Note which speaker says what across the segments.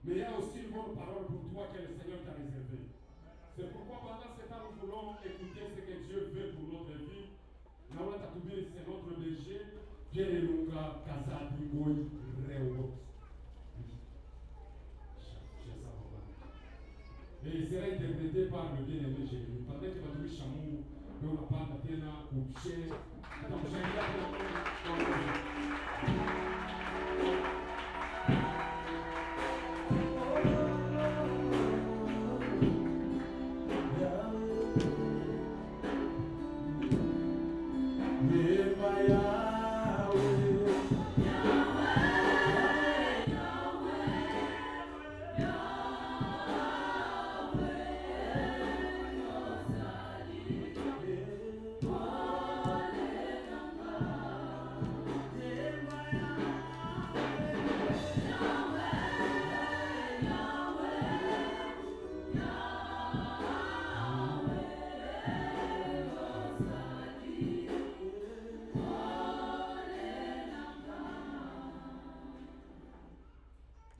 Speaker 1: Mais il y a aussi une bonne parole pour toi que le Seigneur t'a réservée. C'est pourquoi pendant ce temps, nous voulons écouter ce que Dieu veut pour notre vie. Naola Tatoubé, c'est notre berger. Pierre Elunga, Kaza, Bingoy, Réo. Et il sera interprété par le bien-aimé Jérémie. Pendant que Badoui Chamou, on n'a pas d'Athéna, Kouché. Donc,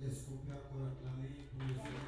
Speaker 2: Est-ce qu'on peut encore acclamer pour le Seigneur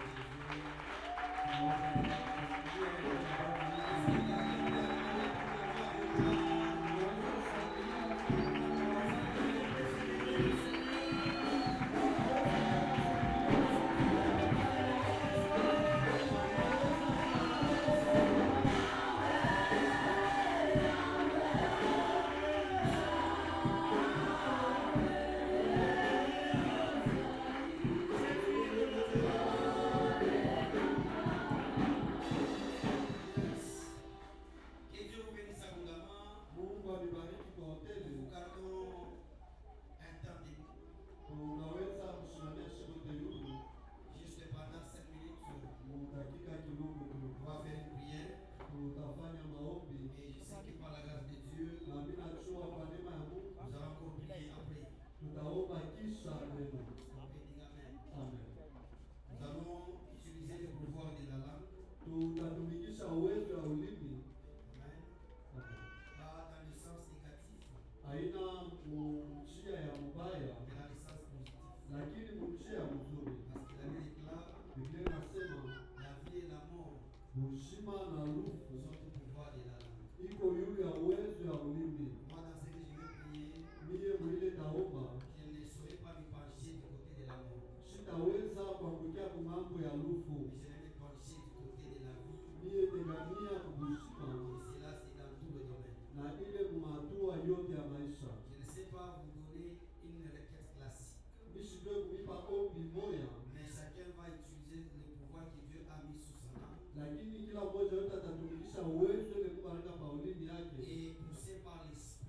Speaker 2: et poussé par l'esprit,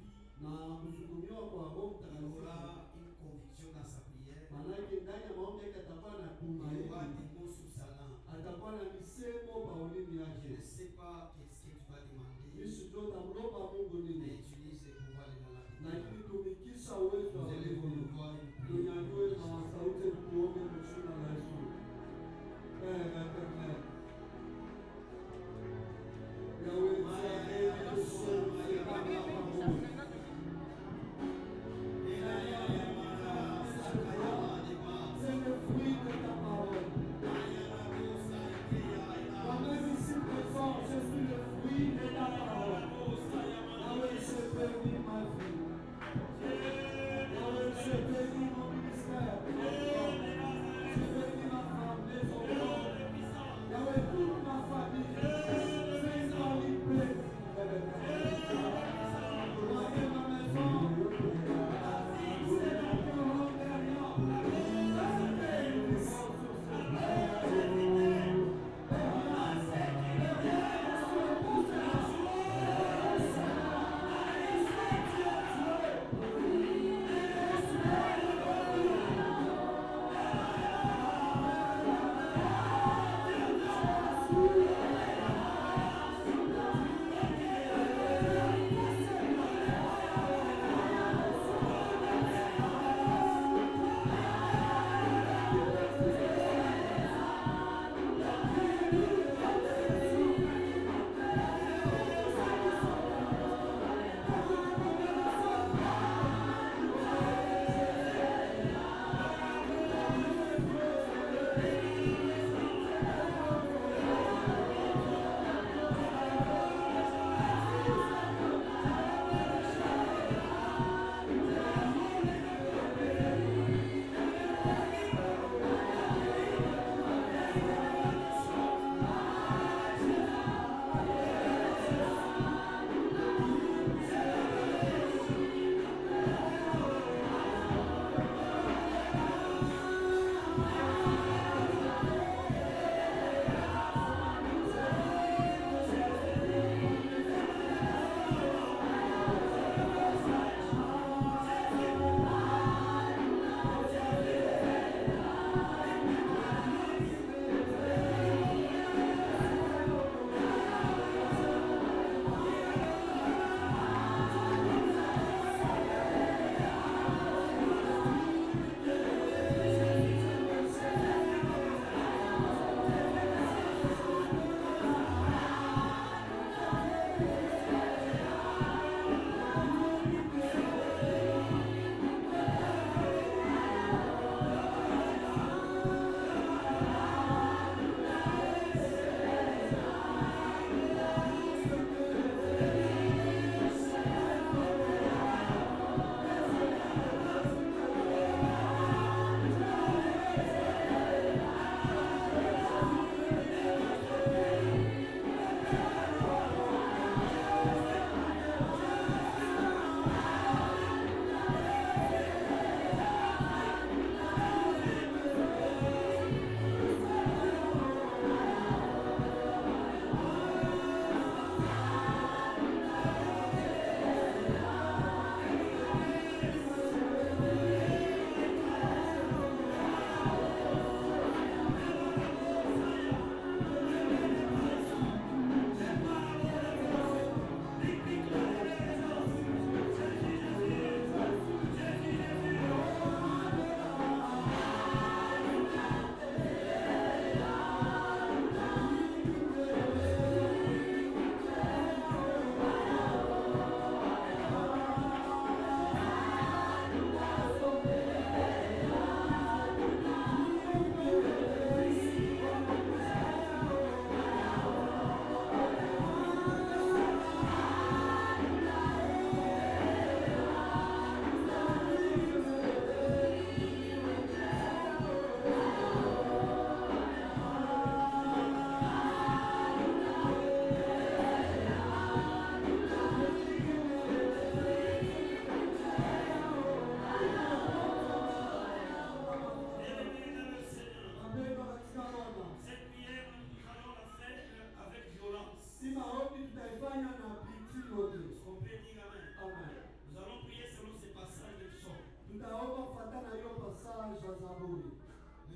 Speaker 2: il aura une conviction dans sa prière. Il aura des mots sous sa langue. Je ne sais pas qu'est-ce que tu vas demander, mais utilise le pouvoir de la langue. Vous allez vous voir une
Speaker 3: C'est le fruit de ta parole.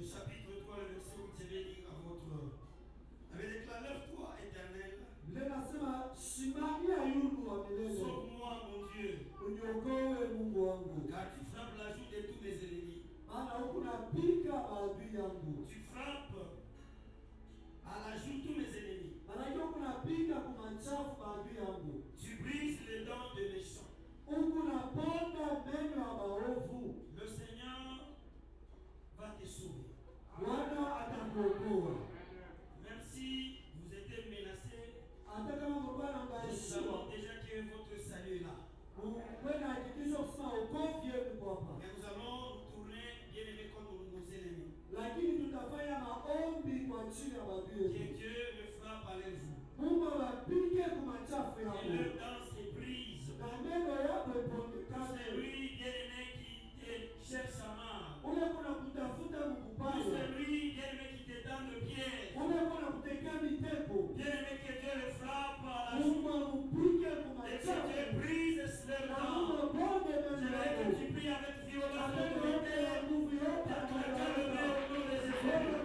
Speaker 2: le chapitre 3, le verset 8, je vais lire à votre... Avec déclaré, lève-toi, éternel. Sauve-moi, mon Dieu. Car tu frappes la joue de tous mes ennemis. Tu frappes à la joue tous mes ennemis. Tu brises les dents des méchants. Le Seigneur va te sauver. Même si vous êtes menacés, nous savons déjà que votre salut est là. Mais nous allons tourner bien aimé contre nos ennemis. Que Dieu le frappe à leurs joues. Et leurs dents se brisent. C'est lui, bien-aimé, qui te cherche à mal. C'est lui, bien-aimé, qui te donne le piège. Bien-aimé, que Dieu le frappe à la joue. Et que Dieu brise leurs dents. Je veux que tu pries avec violence l'autorité. Car quelqu'un le met au nom des Jésus.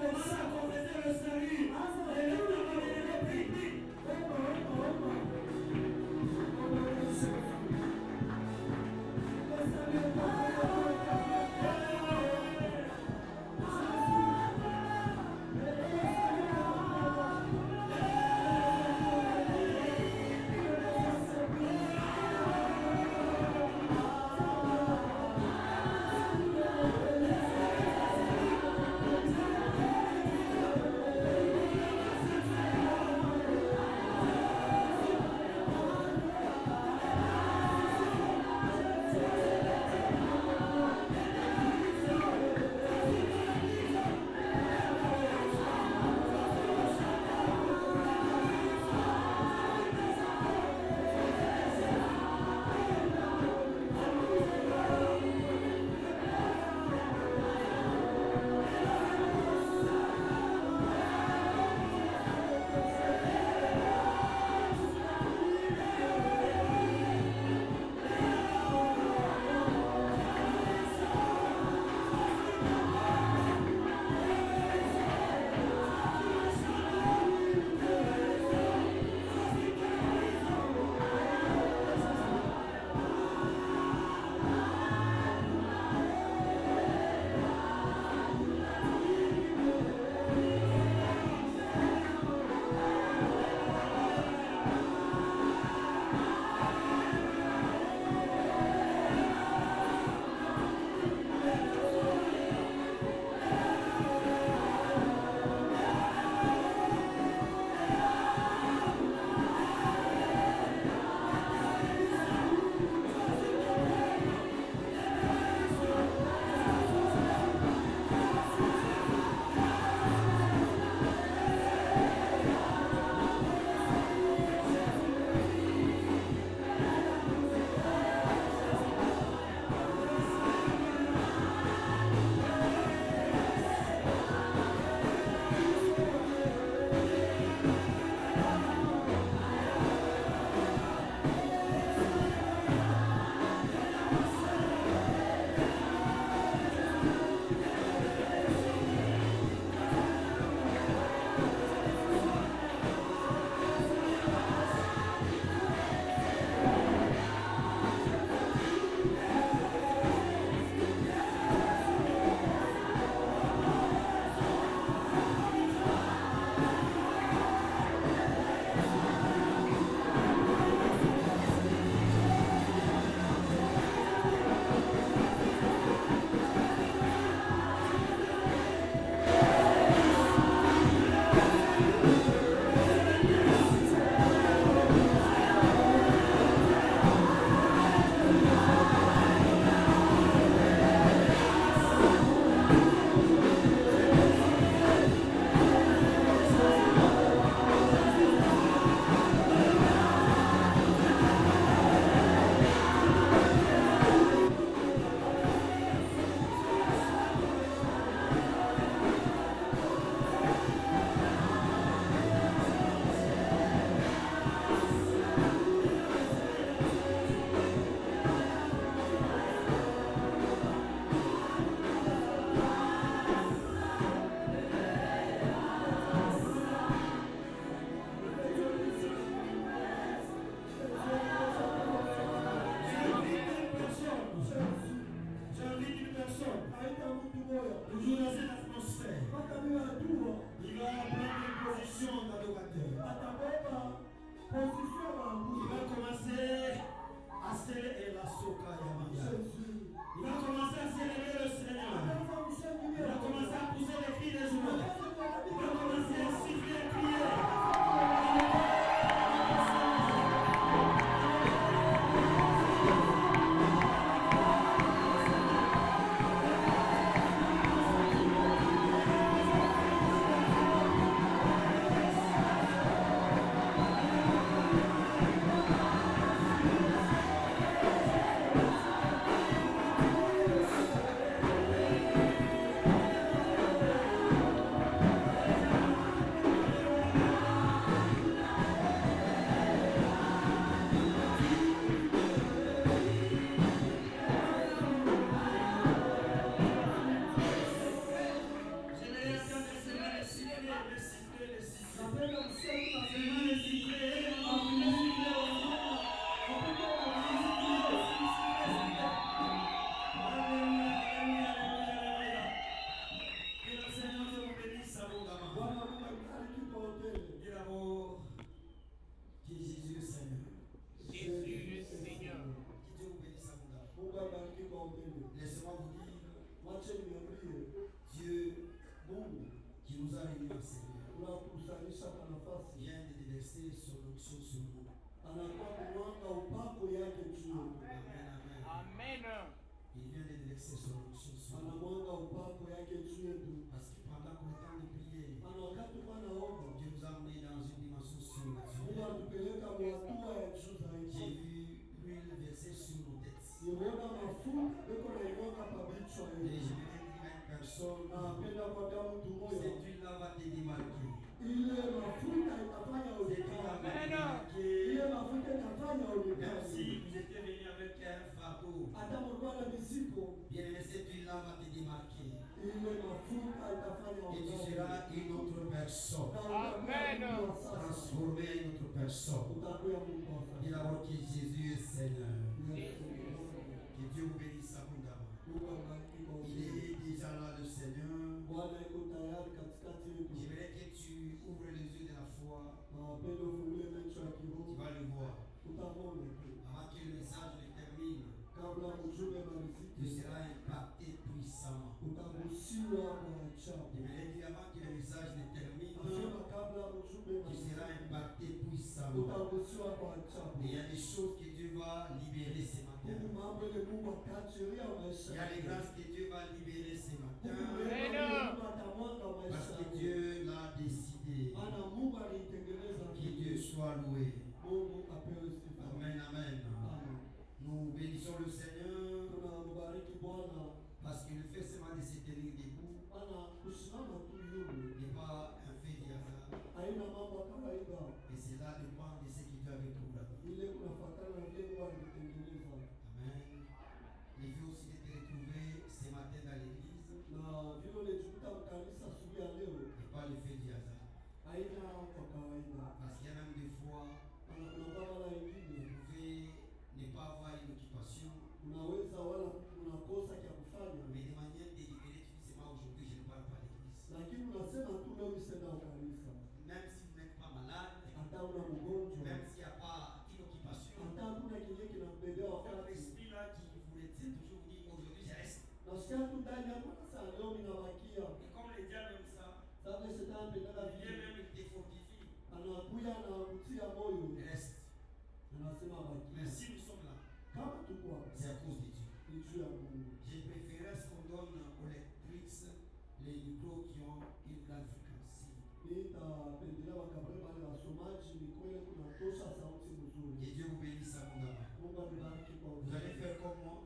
Speaker 3: Commence à confesser le salut. Et le temps va venir, prie. Laissez-moi vous dire, Dieu qui nous a réunis en Seigneur vient de déverser son onction sur nous. Amen, amen. Il vient de déverser son onction sur nous. Parce que pendant qu'on est en train de prier, Dieu nous a amenés dans une dimension surnaturelle. J'ai vu l'huile verser sur nos têtes. Et je vais dire à une personne, cette huile-là va te démarquer. Cette huile-là va te démarquer. Même si vous étiez venu avec un fardeau, bien aimé, cette huile-là va te démarquer. Et tu seras une autre personne. Amen. Transformé en une autre personne. Dis d'abord que Jésus est Seigneur. Que Dieu vous bénisse abondamment. Il est déjà là, le Seigneur. J'aimerais que tu ouvres les yeux de la foi. Tu vas le voir. Avant que le message ne termine, tu seras impacté puissamment. J'aimerais dire avant que le message ne termine, tu seras impacté puissamment. Et il y a des choses que Dieu va libérer ce matin. Il y a des grâces que Dieu va libérer ce matin. Parce que Dieu l'a décidé. Que Dieu soit loué. Amen, amen. Nous bénissons le Seigneur. Parce que le fait seulement de se tenir debout n'est pas un fait du hasard. Et cela dépend de ce qui Dieu avait programmé. Amen. Il veut aussi te retrouver ce matin dans l'église. Et pas le fait du hasard. Parce qu'il y a même des fois, vous pouvez ne pas avoir une occupation. Mais de manière délibérée, tu dis c'est moi aujourd'hui, je ne parle pas à l'église. Même si vous n'êtes pas malade, même s'il n'y a pas une occupation, votre esprit là qui vous retient toujours dit aujourd'hui je reste. Et comme le diable aime ça, il vient même te fortifie. Reste. Mais si nous sommes là, c'est à cause de Dieu. J'ai préféré ce qu'on donne aux lectrices les micros qui ont une grande fréquence. Que Dieu vous bénisse abondamment. Vous allez faire comme moi.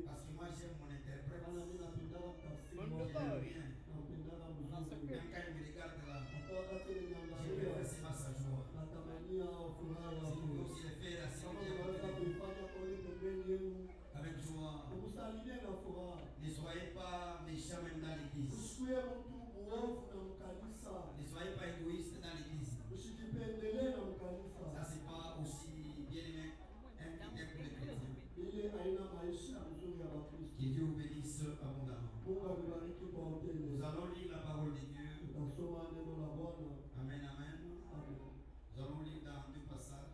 Speaker 3: Parce que moi j'aime mon interprète. Même quand il me regarde là, je préfère seulement sa joie. Si vous pouvez aussi le faire à avec joie. Ne soyez pas méchants même dans l'église. Ne soyez pas égoïstes dans l'église. Ça c'est pas aussi bien aimé un critère pour les chrétiens. Que Dieu vous bénisse abondamment. Nous allons lire la parole de Dieu. Amen, amen. Nous allons lire dans deux passages.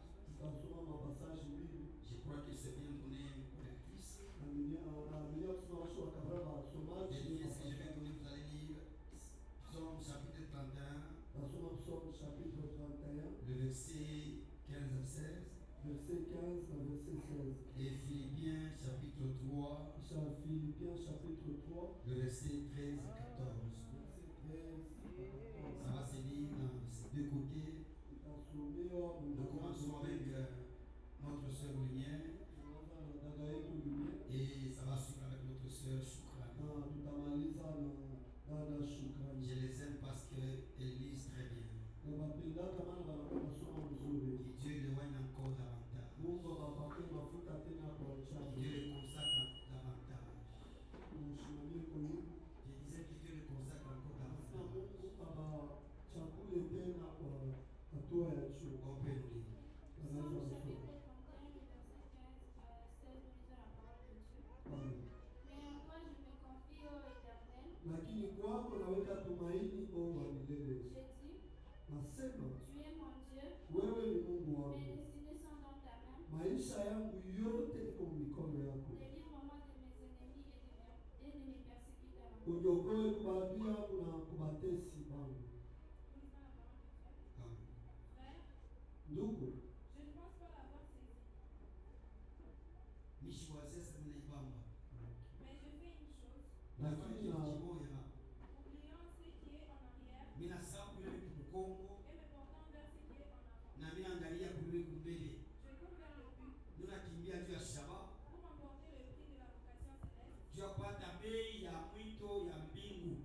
Speaker 3: Je crois que c'est bien donné aux lectrices. Vérifiez ce que je vais donner, vous allez lire Psaume chapitre 31, le verset 15 à 16. Et Philippiens chapitre 3, le verset 13 à 14. Ça va se lire dans ces deux côtés. Nous commençons avec notre sœur Lumière et ça va suivre avec notre sœur Choukran. Je les aime parce qu'elles lisent très bien. Que Dieu les oigne encore davantage. Que Dieu les consacre davantage. Je disais que Dieu les consacre encore davantage. On peut nous lire.
Speaker 4: Lakini kwako naweka tumaini o wa milele. Nasema wewe ni Mungu wangu, maisha yangu yote iko mikono yako. Uniokoe kubambia kuna kubatesi bangu. Ndugu,
Speaker 3: Nishiwazesa mnaibamba.
Speaker 4: lakini na
Speaker 3: Mina sabu yule kukongo na mina angalia kule kumbele. Nuna kimbia juu ya shaba. Juu ya kupata bei ya mwito ya mbingu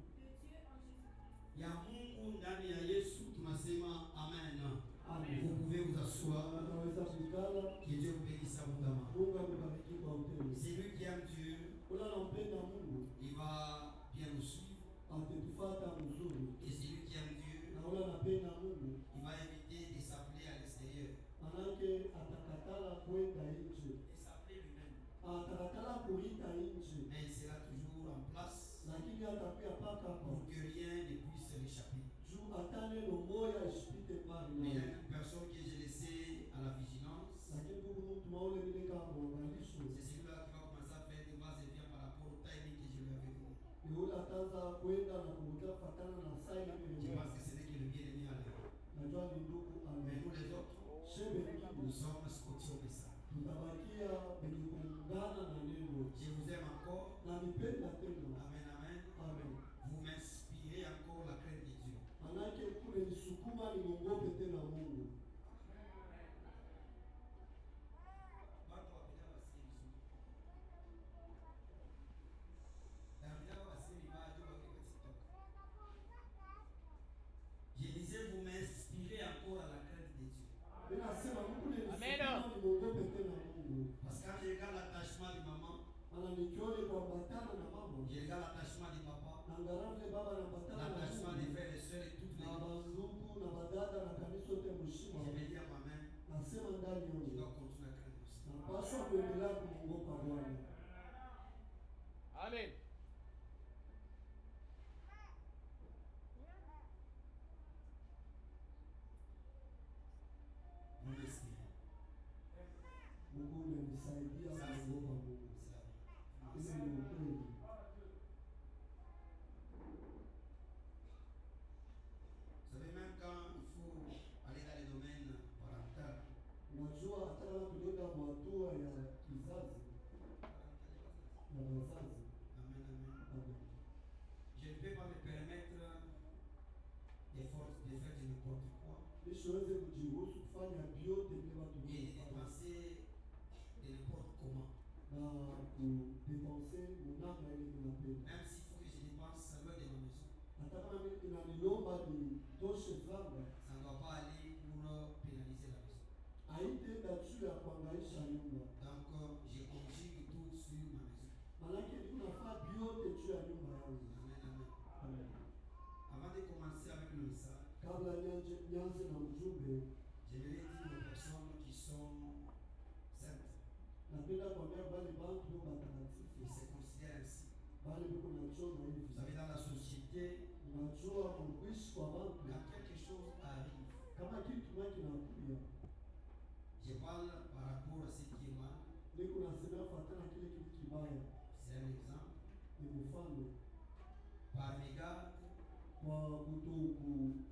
Speaker 3: ya Mungu ndani ya Yesu. Tunasema amen.
Speaker 4: Amen.
Speaker 3: Vous pouvez vous asseoir.
Speaker 4: Unaweza kukala.
Speaker 3: Que Dieu vous bénisse abondamment.
Speaker 4: Mungu akubariki kwa utele.
Speaker 3: Celui qui aime Dieu,
Speaker 4: Ula nampenda Mungu
Speaker 3: il va bien nous suivre.
Speaker 4: atatufata mzuri.
Speaker 3: Et celui qui aime Dieu,
Speaker 4: Na ula napenda Mungu
Speaker 3: il va éviter de s'appeler à l'extérieur.
Speaker 4: manake atakatala kwenda nje.
Speaker 3: Et s'appeler lui-même.
Speaker 4: Atakatala kuita nje.
Speaker 3: Mais il sera toujours en place
Speaker 4: Lakini atakuya paka
Speaker 3: pour
Speaker 4: hapo.
Speaker 3: que rien ne puisse l'échapper.
Speaker 4: Juu hata neno moja isipite mbali
Speaker 3: Mais il y a
Speaker 4: naye.
Speaker 3: une personne que j'ai laissée à la vigilance.
Speaker 4: Lakini Mungu mtu maule vile kama mwangalisho.
Speaker 3: C'est celui-là qui va commencer à faire des vas et viens par rapport au timing que je lui avais donné.
Speaker 4: Ni ule ataanza kwenda na kumujia kufatana na saa ile
Speaker 3: Je
Speaker 4: vile.
Speaker 3: pense que ce n'est que le bien-aimé à l'heure.
Speaker 4: Najua ni ndugu
Speaker 3: Mais
Speaker 4: amen.
Speaker 3: nous les autres,
Speaker 4: Shebe
Speaker 3: nous
Speaker 4: kibu.
Speaker 3: sommes scotchés au message.
Speaker 4: Tutabakia penye kuungana na neno.
Speaker 3: Je vous aime encore.
Speaker 4: Na nipenda tena.
Speaker 3: Amen, amen.
Speaker 4: Amen.
Speaker 3: Vous m'inspirez encore la crainte de Dieu.
Speaker 4: Manake kule nisukuma nimwogope tena Mungu.
Speaker 3: Je disais, vous m'inspirez encore à la crainte de Dieu.
Speaker 4: Ninasema kule nisukuma nimwogope tena Mungu.
Speaker 3: Parce que quand je regarde l'attachement de maman,
Speaker 4: Ana nikione kuambatana na mama.
Speaker 3: je regarde l'attachement de papa,
Speaker 4: Angaravle baba na batana na
Speaker 3: l'attachement des
Speaker 4: Mungu.
Speaker 3: frères et sœurs et toutes les
Speaker 4: Na bandugu na badada na kanisa yote mshima.
Speaker 3: je me dis à moi-même,
Speaker 4: Nasema ndani
Speaker 3: je
Speaker 4: yangu.
Speaker 3: dois continuer à craindre aussi.
Speaker 4: Napaswa kuendelea kumwogopa Bwana.
Speaker 5: Amen.
Speaker 3: Vous m'inspirez.
Speaker 4: Mungu umenisaidia
Speaker 3: Ça, c'est
Speaker 4: kumwogopa Mungu.
Speaker 3: c'est
Speaker 4: Ile ni ukweli.
Speaker 3: Vous savez, même quand il faut aller dans les domaines parentaux,
Speaker 4: Unajua hata kama tulienda hatua ya kizazi na wazazi.
Speaker 3: amen, amen.
Speaker 4: Amen.
Speaker 3: Je ne peux pas me permettre de faire de n'importe quoi
Speaker 4: Nisiweze kujiruhusu kufanya vyote vile watu
Speaker 3: et de
Speaker 4: wanafanya
Speaker 3: dépenser de n'importe comment.
Speaker 4: na kudepense munamna ile ninapenda.
Speaker 3: Même s'il faut que je dépense loin de ma maison,
Speaker 4: Hata kama mimi inanilomba nitoshe franga,
Speaker 3: ça ne doit pas aller pour pénaliser la maison.
Speaker 4: haitaenda juu ya kuangaisha nyumba.
Speaker 3: Donc, je conjugue tout sur ma maison.
Speaker 4: Maanake tunafaa vyote juu ya nyumba yangu.
Speaker 3: Amen, amen.
Speaker 4: Amen.
Speaker 3: Avant de commencer avec le message,
Speaker 4: Kabla nianze na ujumbe,
Speaker 3: j'aimerais dire aux personnes qui sont saintes,
Speaker 4: napenda kuambia wale bantu batakatifu,
Speaker 3: qui se considèrent ainsi.
Speaker 4: wale biko na choo na hivi.
Speaker 3: Vous savez, dans la société,
Speaker 4: Unajua kuishi kwa bantu
Speaker 3: quand quelque chose arrive,
Speaker 4: kama kitu moja kinakuja,
Speaker 3: je parle par rapport à ce qui est mal.
Speaker 4: niko nasema fatana kile kitu kibaya.
Speaker 3: C'est un exemple.
Speaker 4: Ni mfano
Speaker 3: Par mégarde,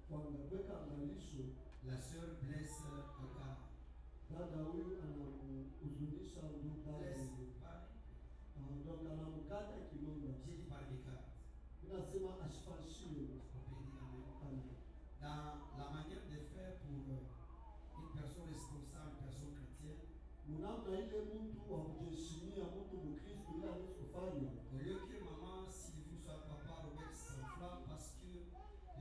Speaker 4: kwa kuweka angalisho,
Speaker 3: la sœur blesse Agar.
Speaker 4: dada huyu anahuzunisha ndugu dada
Speaker 3: Blesse
Speaker 4: huyu.
Speaker 3: par.
Speaker 4: Ndio anamkata kidonda.
Speaker 3: J'ai dit par mégarde.
Speaker 4: Ninasema ashifashie.
Speaker 3: On peut dire amen.
Speaker 4: Amen.
Speaker 3: Dans la manière de faire pour une personne responsable, une personne chrétienne,
Speaker 4: Munamna ile mtu wa kujiheshimia, mtu Mkristo ile anaweza kufanya.
Speaker 3: au lieu que maman Sylvie soit papa Robert s'enflamme parce que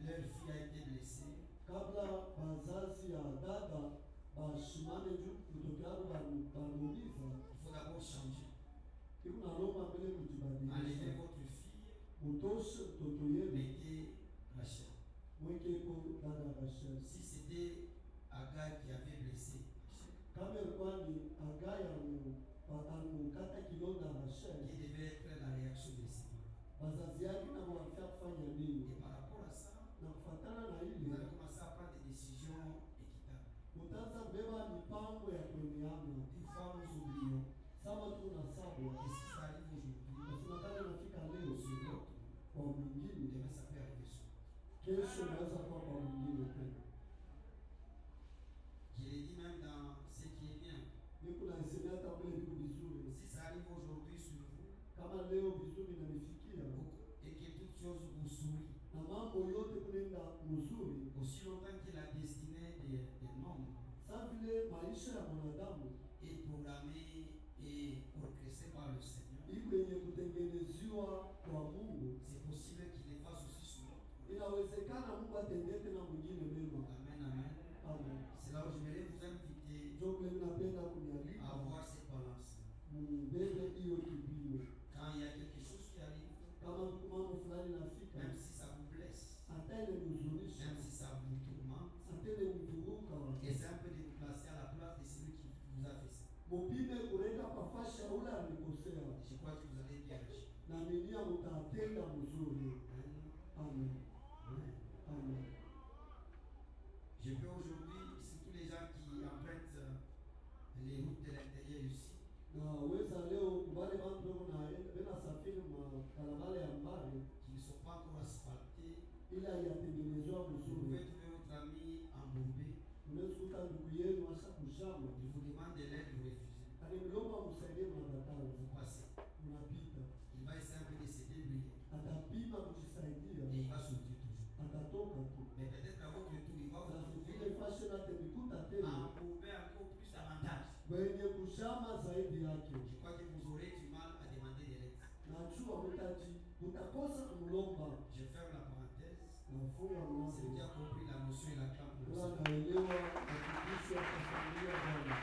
Speaker 3: leur fille a été blessée,
Speaker 4: Kabla bazazi ya dada bashimane juu mtoto yao bamuuliza,
Speaker 3: il faut d'abord changer.
Speaker 4: iko nalomba mbele
Speaker 3: Enlevez
Speaker 4: kujibadilisha.
Speaker 3: votre fille,
Speaker 4: Mutoshe mtoto yenu,
Speaker 3: mettez Rachel.
Speaker 4: mwekeko dada Rachel.
Speaker 3: Si c'était Agar qui avait blessé Rachel,
Speaker 4: Kama ilikuwa ni Agaya alimukata kidonda Rachel,
Speaker 3: quelle devait être la réaction de ses parents?
Speaker 4: wazazi yake na wafia kufanya nini?
Speaker 3: Et par rapport à ça,
Speaker 4: Na kufatana na
Speaker 3: vous
Speaker 4: ile
Speaker 3: allez commencer à prendre des décisions équitables.
Speaker 4: mutaanza kubeba mipango ya kueneana.
Speaker 3: Une fois nous oublions,
Speaker 4: Sawa tu na sawa,
Speaker 3: qu'est-ce qui arrive aujourd'hui
Speaker 4: nasemekana nafika leo
Speaker 3: sur l'autre,
Speaker 4: kwa na mambo yote kunaenda mzuri,
Speaker 3: aussi longtemps que la destinée des hommes
Speaker 4: sawa vile maisha ya mwanadamu
Speaker 3: est programmée et orchestrée par le Seigneur,
Speaker 4: iko yenye kutengeneziwa kwa Mungu,
Speaker 3: c'est possible qu'il les fasse aussi sur l'autre.
Speaker 4: inawezekana Mungu atendee tena mwingine mema.
Speaker 3: Amen, amen.
Speaker 4: Amen.
Speaker 3: C'est là où je voulais vous inviter
Speaker 4: Ndio vile ninapenda
Speaker 3: à
Speaker 4: kunialika
Speaker 3: avoir cette balance.
Speaker 4: mbele hiyo kipimo,
Speaker 3: Quand il y a quelque chose qui arrive,
Speaker 4: kama mambo fulani nafika,
Speaker 3: même si ça vous blesse,
Speaker 4: hata ile huzunisha,
Speaker 3: même si ça vous tourmente,
Speaker 4: hata ile mvuruka,
Speaker 3: essayez un peu de vous placer à la place de celui qui vous a fait ça.
Speaker 4: mupime kuleta pafasha ule alikosea,
Speaker 3: Je crois que vous allez bien agir.
Speaker 4: na ninia mutatenda mzuri. Amen.
Speaker 3: Amen.
Speaker 4: Amen.
Speaker 3: Je peux aujourd'hui, si tous les gens qui empruntent les routes de l'intérieur ici,
Speaker 4: Na weza leo kubale bantu wako na bena safiri barabara ya mbali
Speaker 3: qui ne sont pas encore asphaltés,
Speaker 4: ila yatengenezwa
Speaker 3: vous
Speaker 4: mzuri.
Speaker 3: pouvez trouver votre ami embourbé.
Speaker 4: Unaweza kuta ndugu yenu hasa kushamba,
Speaker 3: Il vous demande de l'aide, vous refusez.
Speaker 4: alimlomba msaidie, mnakataa,
Speaker 3: Vous passez.
Speaker 4: mnapita.
Speaker 3: Il va essayer un peu de se débrouiller.
Speaker 4: Atapima kujisaidia,
Speaker 3: Et il va sortir toujours.
Speaker 4: atatoka tu.
Speaker 3: Mais peut-être qu'à votre tour, il va vous
Speaker 4: Sasa
Speaker 3: trouver
Speaker 4: vile fashion atemikuta tena
Speaker 3: embourbé encore plus davantage.
Speaker 4: wenye kushama zaidi yake.
Speaker 3: Je crois que vous aurez du mal à demander de l'aide.
Speaker 4: Najua mutakosa kumlomba.
Speaker 3: Je ferme la parenthèse.
Speaker 4: Nafunga
Speaker 3: Celui qui
Speaker 4: mlango.
Speaker 3: a compris la notion et la clampe de
Speaker 4: Kwa
Speaker 3: Seigneur.
Speaker 4: naelewa hakikisha kufungulia Bwana.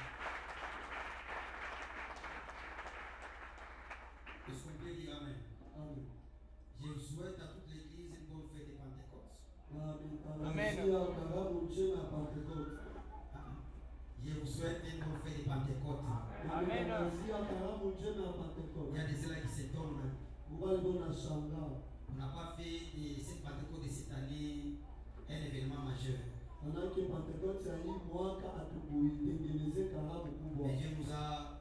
Speaker 3: Est-ce qu'on peut dire Amen?
Speaker 4: Amen.
Speaker 3: Je souhaite à toute l'église une bonne fête de Pentecôte.
Speaker 4: Amen. Karamu njema ya Pentecoste.
Speaker 3: Je vous souhaite une bonne fête de Pentecôte.
Speaker 4: Amen. Karamu njema ya
Speaker 3: Il y
Speaker 4: Pentecoste.
Speaker 3: a des ceux-là qui s'étonnent.
Speaker 4: Mbali bona shanga.
Speaker 3: On n'a pas fait de cette Pentecôte de cette année un événement majeur.
Speaker 4: Manake Pentecoste ya hii mwaka hatukuitengeneze karamu kubwa.
Speaker 3: Mais Dieu nous a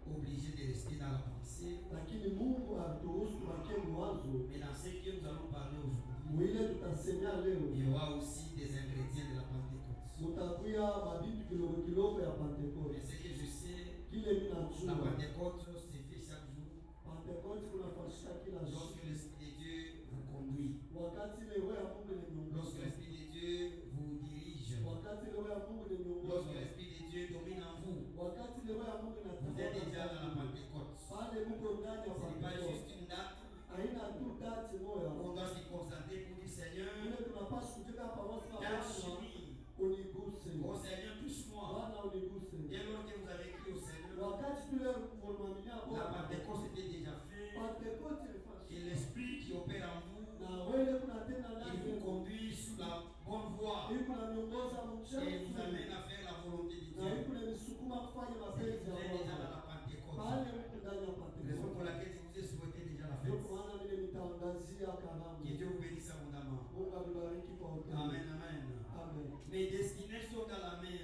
Speaker 3: obligés de rester dans la pensée.
Speaker 4: Lakini Mungu aturuhusu tubakie mwanzo.
Speaker 3: Mais dans ce que nous allons parler aujourd'hui,
Speaker 4: Mwile tutasemea leo.
Speaker 3: il y aura aussi des ingrédients de la Pentecôte.
Speaker 4: Mutakuya mabitu kidogo kidogo ya
Speaker 3: Mais
Speaker 4: Pentecoste.
Speaker 3: ce que je sais,
Speaker 4: Kile mimi
Speaker 3: la
Speaker 4: najua.
Speaker 3: Pentecôte se fait chaque jour
Speaker 4: Pentecoste kunafanyika kila
Speaker 3: lorsque
Speaker 4: siku.
Speaker 3: l'Esprit de Dieu vous conduit,
Speaker 4: Wakati ile roho ya Mungu
Speaker 3: lorsque
Speaker 4: inaniongoza.
Speaker 3: l'Esprit de Dieu vous dirige,
Speaker 4: Wakati ile roho ya Mungu
Speaker 3: lorsque
Speaker 4: inaniongoza.
Speaker 3: l'Esprit de Dieu domine en vous.
Speaker 4: Wakati ile roho ya Mungu
Speaker 3: Vous êtes déjà dans la
Speaker 4: inatawala.
Speaker 3: Pentecôte.
Speaker 4: Pale Mungu ndani ya
Speaker 3: Ce n'est pas
Speaker 4: Pentecoste.
Speaker 3: juste une date
Speaker 4: Haina tu dati moja.
Speaker 3: où on doit se concentrer pour dire Seigneur,
Speaker 4: Ile tunapaswa kutoka hapa wasi na Bwana
Speaker 3: touche-moi.
Speaker 4: uniguse.
Speaker 3: Oh Seigneur, touche-moi.
Speaker 4: Bwana uniguse.
Speaker 3: Dès lors que vous avez crié au Seigneur,
Speaker 4: Wakati tule mwamini
Speaker 3: la
Speaker 4: Bwana.
Speaker 3: Pentecôte était déjà faite.
Speaker 4: Pentecoste ilifanyika.
Speaker 3: Et l'Esprit qui opère en vous,
Speaker 4: Na wewe kunatenda
Speaker 3: il
Speaker 4: ndani
Speaker 3: vous conduit sur la bonne voie
Speaker 4: hii kunaniongoza mchana.
Speaker 3: et vous amène à faire la volonté de
Speaker 4: Na hii
Speaker 3: Dieu.
Speaker 4: kunanisukuma kufanya
Speaker 3: Vous
Speaker 4: mapenzi
Speaker 3: êtes
Speaker 4: ya
Speaker 3: déjà
Speaker 4: Bwana.
Speaker 3: dans la Pentecôte.
Speaker 4: Pale Mungu ndani ya
Speaker 3: Raison pour
Speaker 4: Pentecoste.
Speaker 3: laquelle je vous ai souhaité déjà la
Speaker 4: Ndio
Speaker 3: fête.
Speaker 4: maana vile nitaangazia karamu.
Speaker 3: Que Dieu vous bénisse abondamment.
Speaker 4: Mungu abariki kwa upendo.
Speaker 3: Amen, amen.
Speaker 4: Amen.
Speaker 3: Mes destinées sont dans la main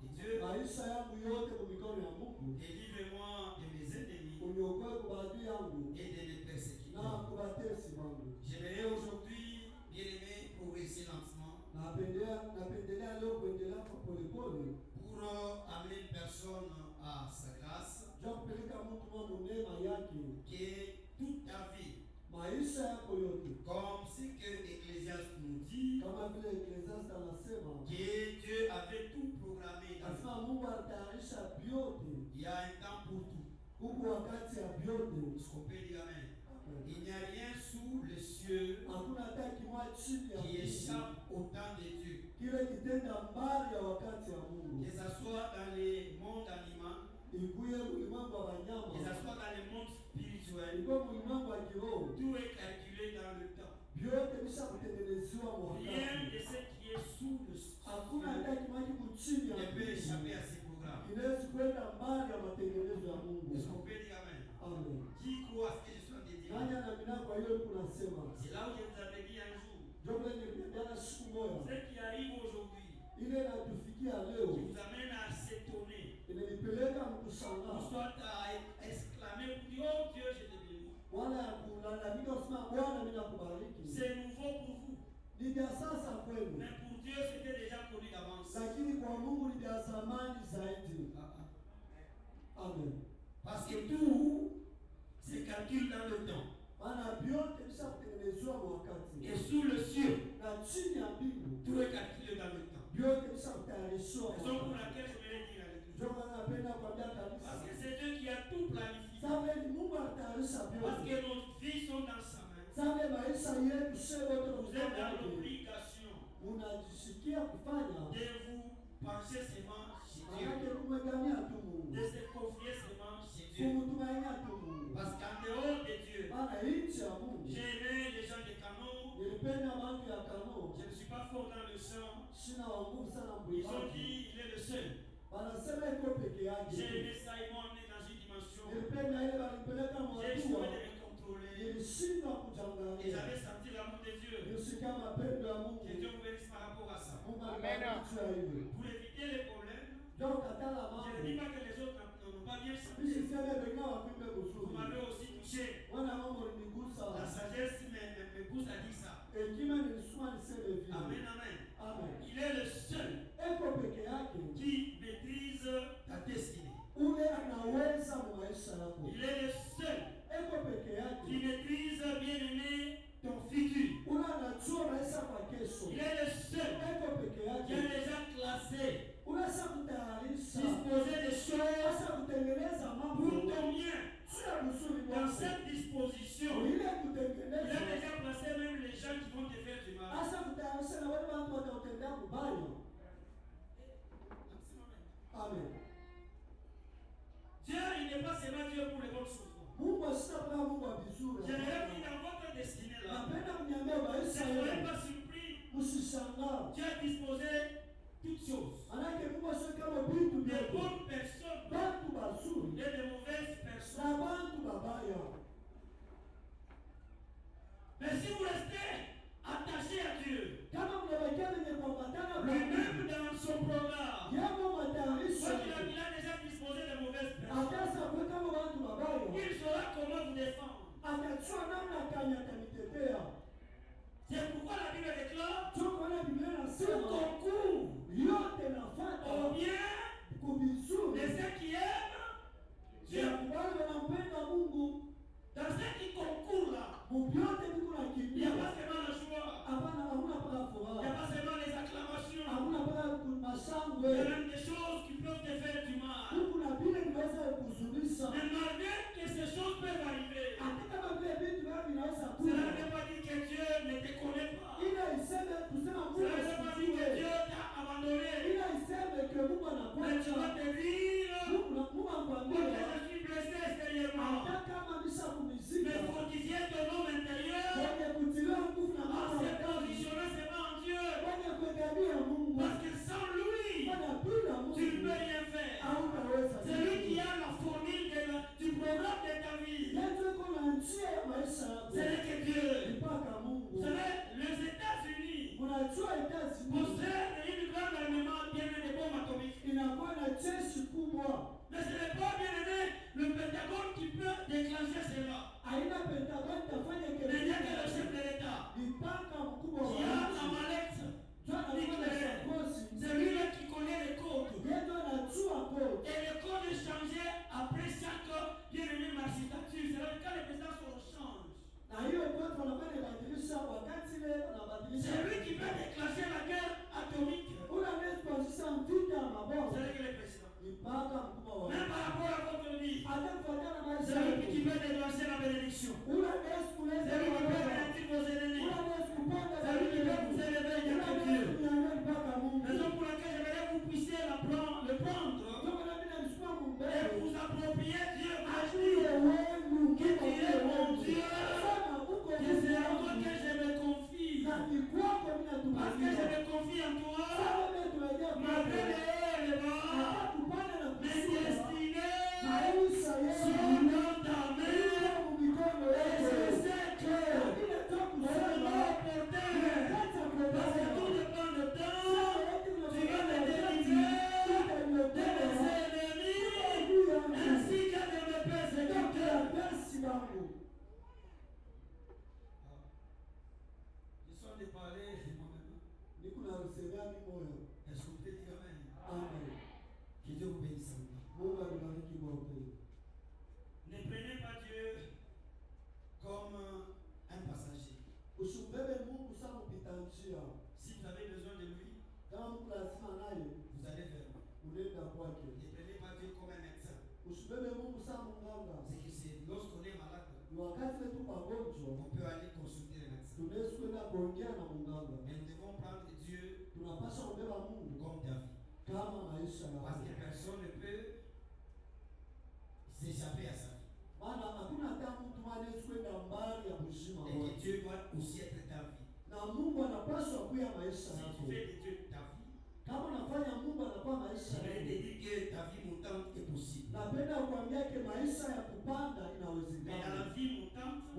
Speaker 3: de Dieu.
Speaker 4: Maisha yangu yote kwa mikono ya Mungu.
Speaker 3: Délivre-moi de mes ennemis
Speaker 4: Uniokoe kwa maadui yangu
Speaker 3: et de mes
Speaker 4: na
Speaker 3: persécuteurs.
Speaker 4: kubatesi wangu.
Speaker 3: J'aimerais aujourd'hui, bien aimé, progresser lentement
Speaker 4: Napendelea leo kuendelea kwa polepole.
Speaker 3: pour amener une personne à sa grâce,
Speaker 4: Jua kupeleka mtu mwa neema yake.
Speaker 3: que toute ta vie,
Speaker 4: Maisha yako yote.
Speaker 3: comme ce que l'Ecclésiaste nous dit,
Speaker 4: Kama vile Ecclesiastes anasema.
Speaker 3: que Dieu avait tout programmé dans
Speaker 4: Lazima
Speaker 3: le
Speaker 4: Mungu alitayarisha vyote.
Speaker 3: Il y a un temps pour tout.
Speaker 4: Huko wakati ya vyote.
Speaker 3: Est-ce qu'on peut dire amen? Il n'y a rien sous les cieux
Speaker 4: Hakuna hata kimoja chini ya
Speaker 3: qui
Speaker 4: mbingu.
Speaker 3: échappe au temps de Dieu.
Speaker 4: Kile kitenda mbali ya wakati ya Mungu.
Speaker 3: Que ce soit dans les mondes animaux,
Speaker 4: Ikuye ulimwengu wa wanyama.
Speaker 3: que ce soit dans les mondes spirituels,
Speaker 4: Ikuwe ulimwengu wa kiroho.
Speaker 3: tout est calculé dans le temps.
Speaker 4: Vyote bisha kutengenezewa
Speaker 3: Rien
Speaker 4: wakati.
Speaker 3: de ce qui est sous le
Speaker 4: Hakuna
Speaker 3: ciel
Speaker 4: hata kimoja chini ya
Speaker 3: ne peut échapper
Speaker 4: mbingu.
Speaker 3: à ces programmes.
Speaker 4: Inaweza kwenda mbali ya matengenezo ya Mungu.
Speaker 3: Est-ce qu'on peut dire amen?
Speaker 4: Amen.
Speaker 3: Qui croit à ce que je suis en train de dire?
Speaker 4: Nani anaamini kwa hiyo kunasema?
Speaker 3: C'est là où je vous avais dit un jour.
Speaker 4: Ndio vile niliambia siku moja.
Speaker 3: Ce qui arrive aujourd'hui,
Speaker 4: Ile inatufikia
Speaker 3: qui
Speaker 4: leo
Speaker 3: vous amène à s'étonner,
Speaker 4: inanipeleka
Speaker 3: ou
Speaker 4: mkushangaa.
Speaker 3: soit à exclamer pour dire oh Dieu, je te bénis.
Speaker 4: Wala ya kulalamika kusema Bwana mimi nakubariki.
Speaker 3: C'est nouveau pour vous.
Speaker 4: Ni vya sasa kwenu.
Speaker 3: Mais pour Dieu, c'était déjà connu d'avance.
Speaker 4: Lakini kwa Mungu ni vya zamani zaidi. Amen.
Speaker 3: Parce que tout se calcule dans le temps.
Speaker 4: Maana vyote visha kutengenezwa wakati.
Speaker 3: Et sous
Speaker 2: vous êtes dans l'obligation
Speaker 4: unajisikia kufanya
Speaker 2: de vous pencher seulement chez Dieu,
Speaker 4: manake kumwegania tu Mungu,
Speaker 2: de se confier seulement chez Dieu.
Speaker 4: kumtumainia tu Mungu.
Speaker 2: Parce qu'en dehors de Dieu,
Speaker 4: Maana nchi ya Mungu,
Speaker 2: j'ai aimé les gens de Cano.
Speaker 4: nilipenda watu ya Kano,
Speaker 2: Je ne suis pas fort dans le chant.
Speaker 4: sina wa nguvu sana
Speaker 2: Ils ont
Speaker 4: mbwimaji,
Speaker 2: dit il est le seul.
Speaker 4: wanasema iko peke yake.
Speaker 2: J'ai aimé ça, ils m'ont amené dans une dimension.
Speaker 4: Nilipenda ile walipeleka
Speaker 2: J'ai essayé
Speaker 4: mwatua,
Speaker 2: de me contrôler.
Speaker 4: nilishindwa
Speaker 2: Et
Speaker 4: kujangalia,
Speaker 2: j'avais senti l'amour de Dieu.
Speaker 4: nilisikia mapendo ya
Speaker 2: Que
Speaker 4: Mungu.
Speaker 2: Dieu vous bénisse par rapport à ça.
Speaker 4: Mungu alibariki juu ya hilo.
Speaker 2: Pour éviter les problèmes,
Speaker 4: Ndio ukatala
Speaker 2: je
Speaker 4: mambo.
Speaker 2: ne dis pas que les autres n'ont pas bien chanté.
Speaker 4: Mimi siseme wengine wapimbe
Speaker 2: Vous
Speaker 4: kusudi.
Speaker 2: m'avez aussi touché.
Speaker 4: Wana mambo ulinigusa.
Speaker 2: La sagesse me pousse à dire ça.
Speaker 4: Hekima nilisema niseme vile.
Speaker 2: Amen, amen.
Speaker 4: Amen.
Speaker 2: Il est le seul
Speaker 4: Eko peke yake
Speaker 2: qui maîtrise ta destinée.
Speaker 4: ule anaweza mu maisha yako.
Speaker 2: Il est le seul
Speaker 4: Eko peke
Speaker 2: qui
Speaker 4: yake
Speaker 2: maîtrise, bien aimé, ton futur.
Speaker 4: ule anajua maisha kwa kesho.
Speaker 2: Il est le seul
Speaker 4: Eko peke
Speaker 2: qui a
Speaker 4: yake
Speaker 2: déjà classé,
Speaker 4: ule asa kutayarisha,
Speaker 2: disposé des choses
Speaker 4: asa kutengeneza mambo
Speaker 2: pour ton bien.
Speaker 4: sio mzuri
Speaker 2: Dans
Speaker 4: wako.
Speaker 2: cette disposition,
Speaker 4: Ile
Speaker 2: il a
Speaker 4: kutengeneza
Speaker 2: déjà placé même les gens qui vont te faire du mal.
Speaker 4: asa kutayarisha na wale watu watautendea kubaya. Amen.
Speaker 2: Dieu, il n'est pas seulement Dieu pour les bonnes choses.
Speaker 4: Mungu asina kwa Mungu wa vizuri.
Speaker 2: J'aimerais dire dans votre destinée là,
Speaker 4: Napenda mniambie
Speaker 2: ne
Speaker 4: maisha
Speaker 2: soyez
Speaker 4: yenu.
Speaker 2: pas surpris.
Speaker 4: Msishangaa.
Speaker 2: Dieu a disposé toutes choses.
Speaker 4: Manake Mungu asio kama vitu
Speaker 2: De
Speaker 4: vyote.
Speaker 2: bonnes personnes
Speaker 4: Bantu bazuri
Speaker 2: et de mauvaises
Speaker 4: na
Speaker 2: personnes.
Speaker 4: bantu babaya.
Speaker 2: Mais si vous restez attachés à Dieu,
Speaker 4: Kama mnabakia wenye kuambatana kwa
Speaker 2: lui-même
Speaker 4: Mungu,
Speaker 2: dans son programme,
Speaker 4: yamo matayarisho
Speaker 2: soit il a déjà disposé de mauvaises personnes,
Speaker 4: atasa kwe kama bantu babaya,
Speaker 2: il saura comment vous défendre.
Speaker 4: atachua namna kanya atamitetea.
Speaker 2: C'est pourquoi la Bible déclare
Speaker 4: Tuko na Biblia
Speaker 2: tout
Speaker 4: nasema
Speaker 2: concourt
Speaker 4: yote
Speaker 2: au
Speaker 4: nafata
Speaker 2: bien
Speaker 4: kubizuri
Speaker 2: de ceux qui aiment
Speaker 4: ya
Speaker 2: Dieu.
Speaker 4: wale wanampenda Mungu.
Speaker 2: Dans ceux qui concourent là,
Speaker 4: Mubyote biko na
Speaker 2: il n'y a
Speaker 4: kimbia.
Speaker 2: pas seulement la joie,
Speaker 4: Hapana, hakuna paka
Speaker 2: il n'y a
Speaker 4: furaha.
Speaker 2: pas seulement les acclamations,
Speaker 4: Hakuna paka
Speaker 2: il y a
Speaker 4: mashangwe.
Speaker 2: même des choses qui peuvent te faire du mal.
Speaker 4: Huku na vile vinaweza kukuzunisha.
Speaker 2: Mais malgré que ces choses peuvent arriver,
Speaker 4: Hata kama vile vitu vyao vinaweza
Speaker 2: cela ne
Speaker 4: kuwa.
Speaker 2: veut pas dire que Dieu ne te connaît pas.
Speaker 4: Ila iseme kusema Mungu
Speaker 2: Cela ne veut pas dire que
Speaker 4: asikujue.
Speaker 2: Dieu t'a abandonné.
Speaker 4: Ila iseme ke Mungu
Speaker 2: Mais tu vas
Speaker 4: anakuacha.
Speaker 2: te dire,
Speaker 4: Mungu
Speaker 2: ok,
Speaker 4: akwambia
Speaker 2: je suis blessé extérieurement,
Speaker 4: hata kama nisha
Speaker 2: mais
Speaker 4: kumizika.
Speaker 2: fortifier ton homme intérieur
Speaker 3: Mais nous devons prendre Dieu comme David. Parce que personne ne peut s'échapper à sa vie. Et que Dieu doit aussi être ta vie. Si tu fais de Dieu ta vie, je vais te dire que ta vie montante est possible. Mais dans la vie montante, le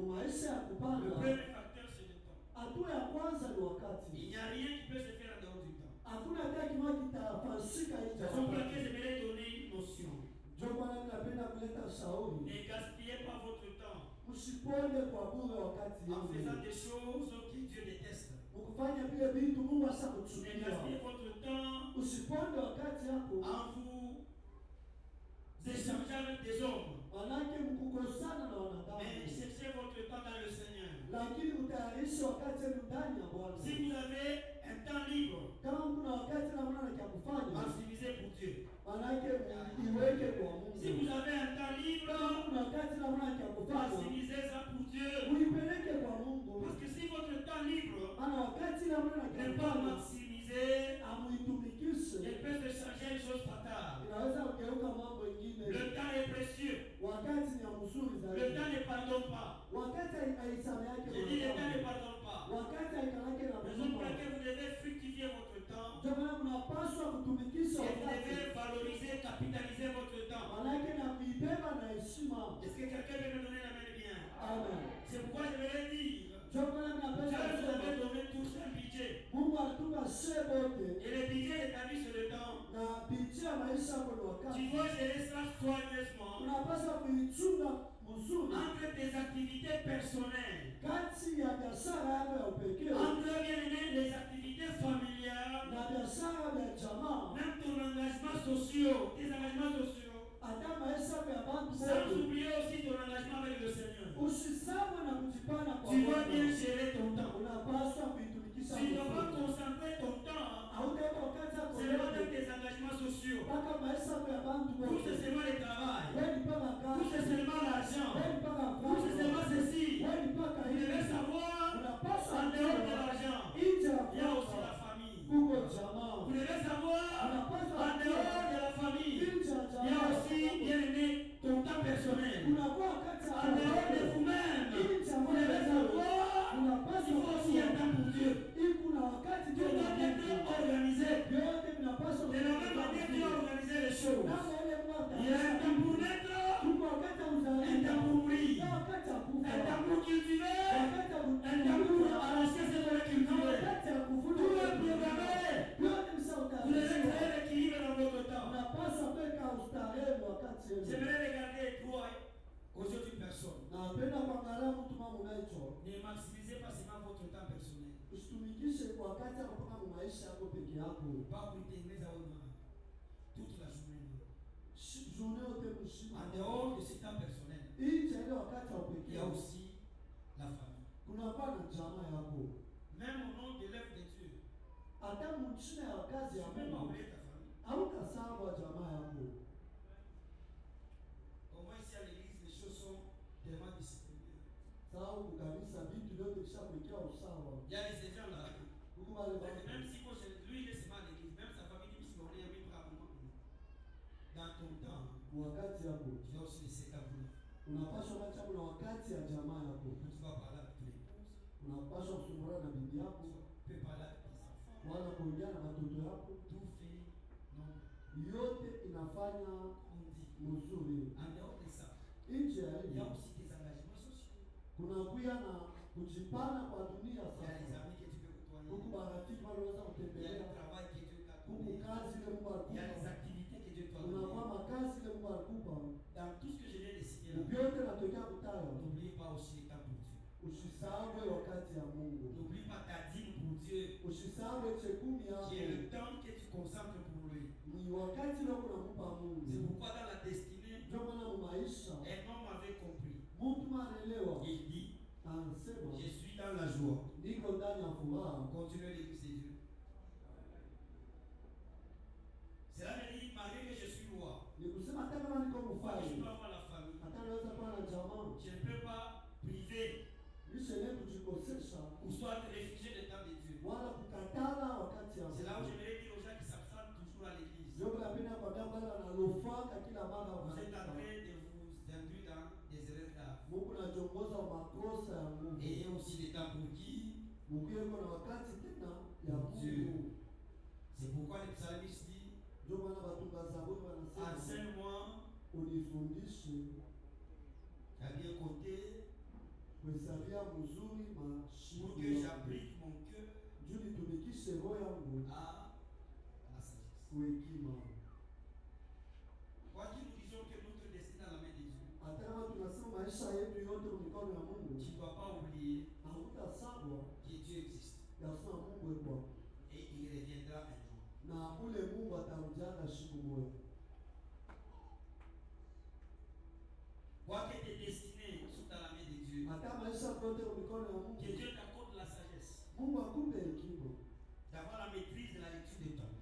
Speaker 3: premier facteur c'est le temps. Il n'y a rien qui peut se faire en dehors du temps. C'est pour laquelle j'aimerais donner une notion. Ne gaspillez pas votre temps en faisant des choses que Dieu déteste. Ne gaspillez votre temps en vous échangeant avec des hommes. Mais cherchez votre temps dans le Seigneur. Si vous avez un temps libre, maximisez pour Dieu. Si vous avez un temps libre, maximisez ça pour Dieu. Parce que si votre temps libre n'est pas maximisé, il peut se changer une chose fatale. Le temps est précieux. Le temps ne pardonne pas. J'ai dit le temps ne pardonne pas. Raison pour laquelle vous devez fructifier votre temps. Et vous devez valoriser, capitaliser votre temps. Est-ce que quelqu'un veut me donner la main bien? Amen.
Speaker 2: C'est pourquoi je vais le dire. Dieu nous avait donné tous un budget. Et le budget de ta vie, c'est le temps. Tu dois gérer ça soigneusement entre tes activités personnelles, entre bien les activités familiales, même ton engagement social, tes engagements sociaux, sans oublier aussi ton engagement avec le Seigneur. Tu dois bien gérer ton temps. Tu ne dois pas concentrer ton temps seulement dans tes engagements sociaux. Ou c'est seulement le travail. Ou c'est seulement l'argent. Ou c'est seulement ceci. Vous devez savoir, en dehors de l'argent, il y a aussi la famille. Vous devez savoir, en dehors de la famille, il y a aussi, bien aimé, ton temps personnel. En dehors de vous-même, vous devez savoir, il faut aussi un temps pour Dieu. Tout doit être organisé. De la même manière, Dieu a organisé les choses. Il y a un temps pour naître, un temps pour mourir, un temps pour cultiver, un temps pour arracher ce qu'on a cultivé. Tout est programmé. Vous devez créer l'équilibre dans votre temps. J'aimerais regarder toi aux autres personnes. Ne maximisez pas seulement votre temps personnel. Pas pour t'aimer toute la journée. En dehors de ce temps personnel, il y a aussi la famille. Même au nom de l'œuvre de Dieu, tu ne peux pas oublier ta famille. Au moins ici à l'église, les choses sont tellement disciplinées. Il y a les gens là. Même si lui il est seulement à l'église, même sa famille dit qu'on est mis par moment. Dans ton temps, tu dois aussi laisser ta boule. Tu vas parler avec ton épouse. Tu peux parler avec tes enfants. Tout fait non. On dit. En dehors de ça, il y a aussi des engagements sociaux. Il y a les amis que tu peux côtoyer. Il y a le travail que Dieu t'a donné. Il y a les activités que Dieu t'a donné. Dans tout ce que je viens de citer, n'oublie pas aussi le temps pour Dieu. N'oublie pas ta dîme pour Dieu. Qui est le temps que tu concentres pour lui. C'est pourquoi dans la destinée, un homme avait compris. Il dit, je suis dans la joie. Continuez l'église de Dieu. Cela veut dire, malgré que je suis roi, je peux avoir la famille. Je ne peux pas priver ou
Speaker 3: pourquoi le psalmiste dit enseigne-moi à bien côté pour que j'applique mon cœur à la sagesse. Quoi qu'il nous disions que notre destin à la main de Dieu, tu ne dois pas oublier que Dieu existe et il reviendra un jour. Quoi que tes destinées sont dans la main de Dieu, que Dieu t'accorde la sagesse d'avoir la maîtrise de la lecture des temps.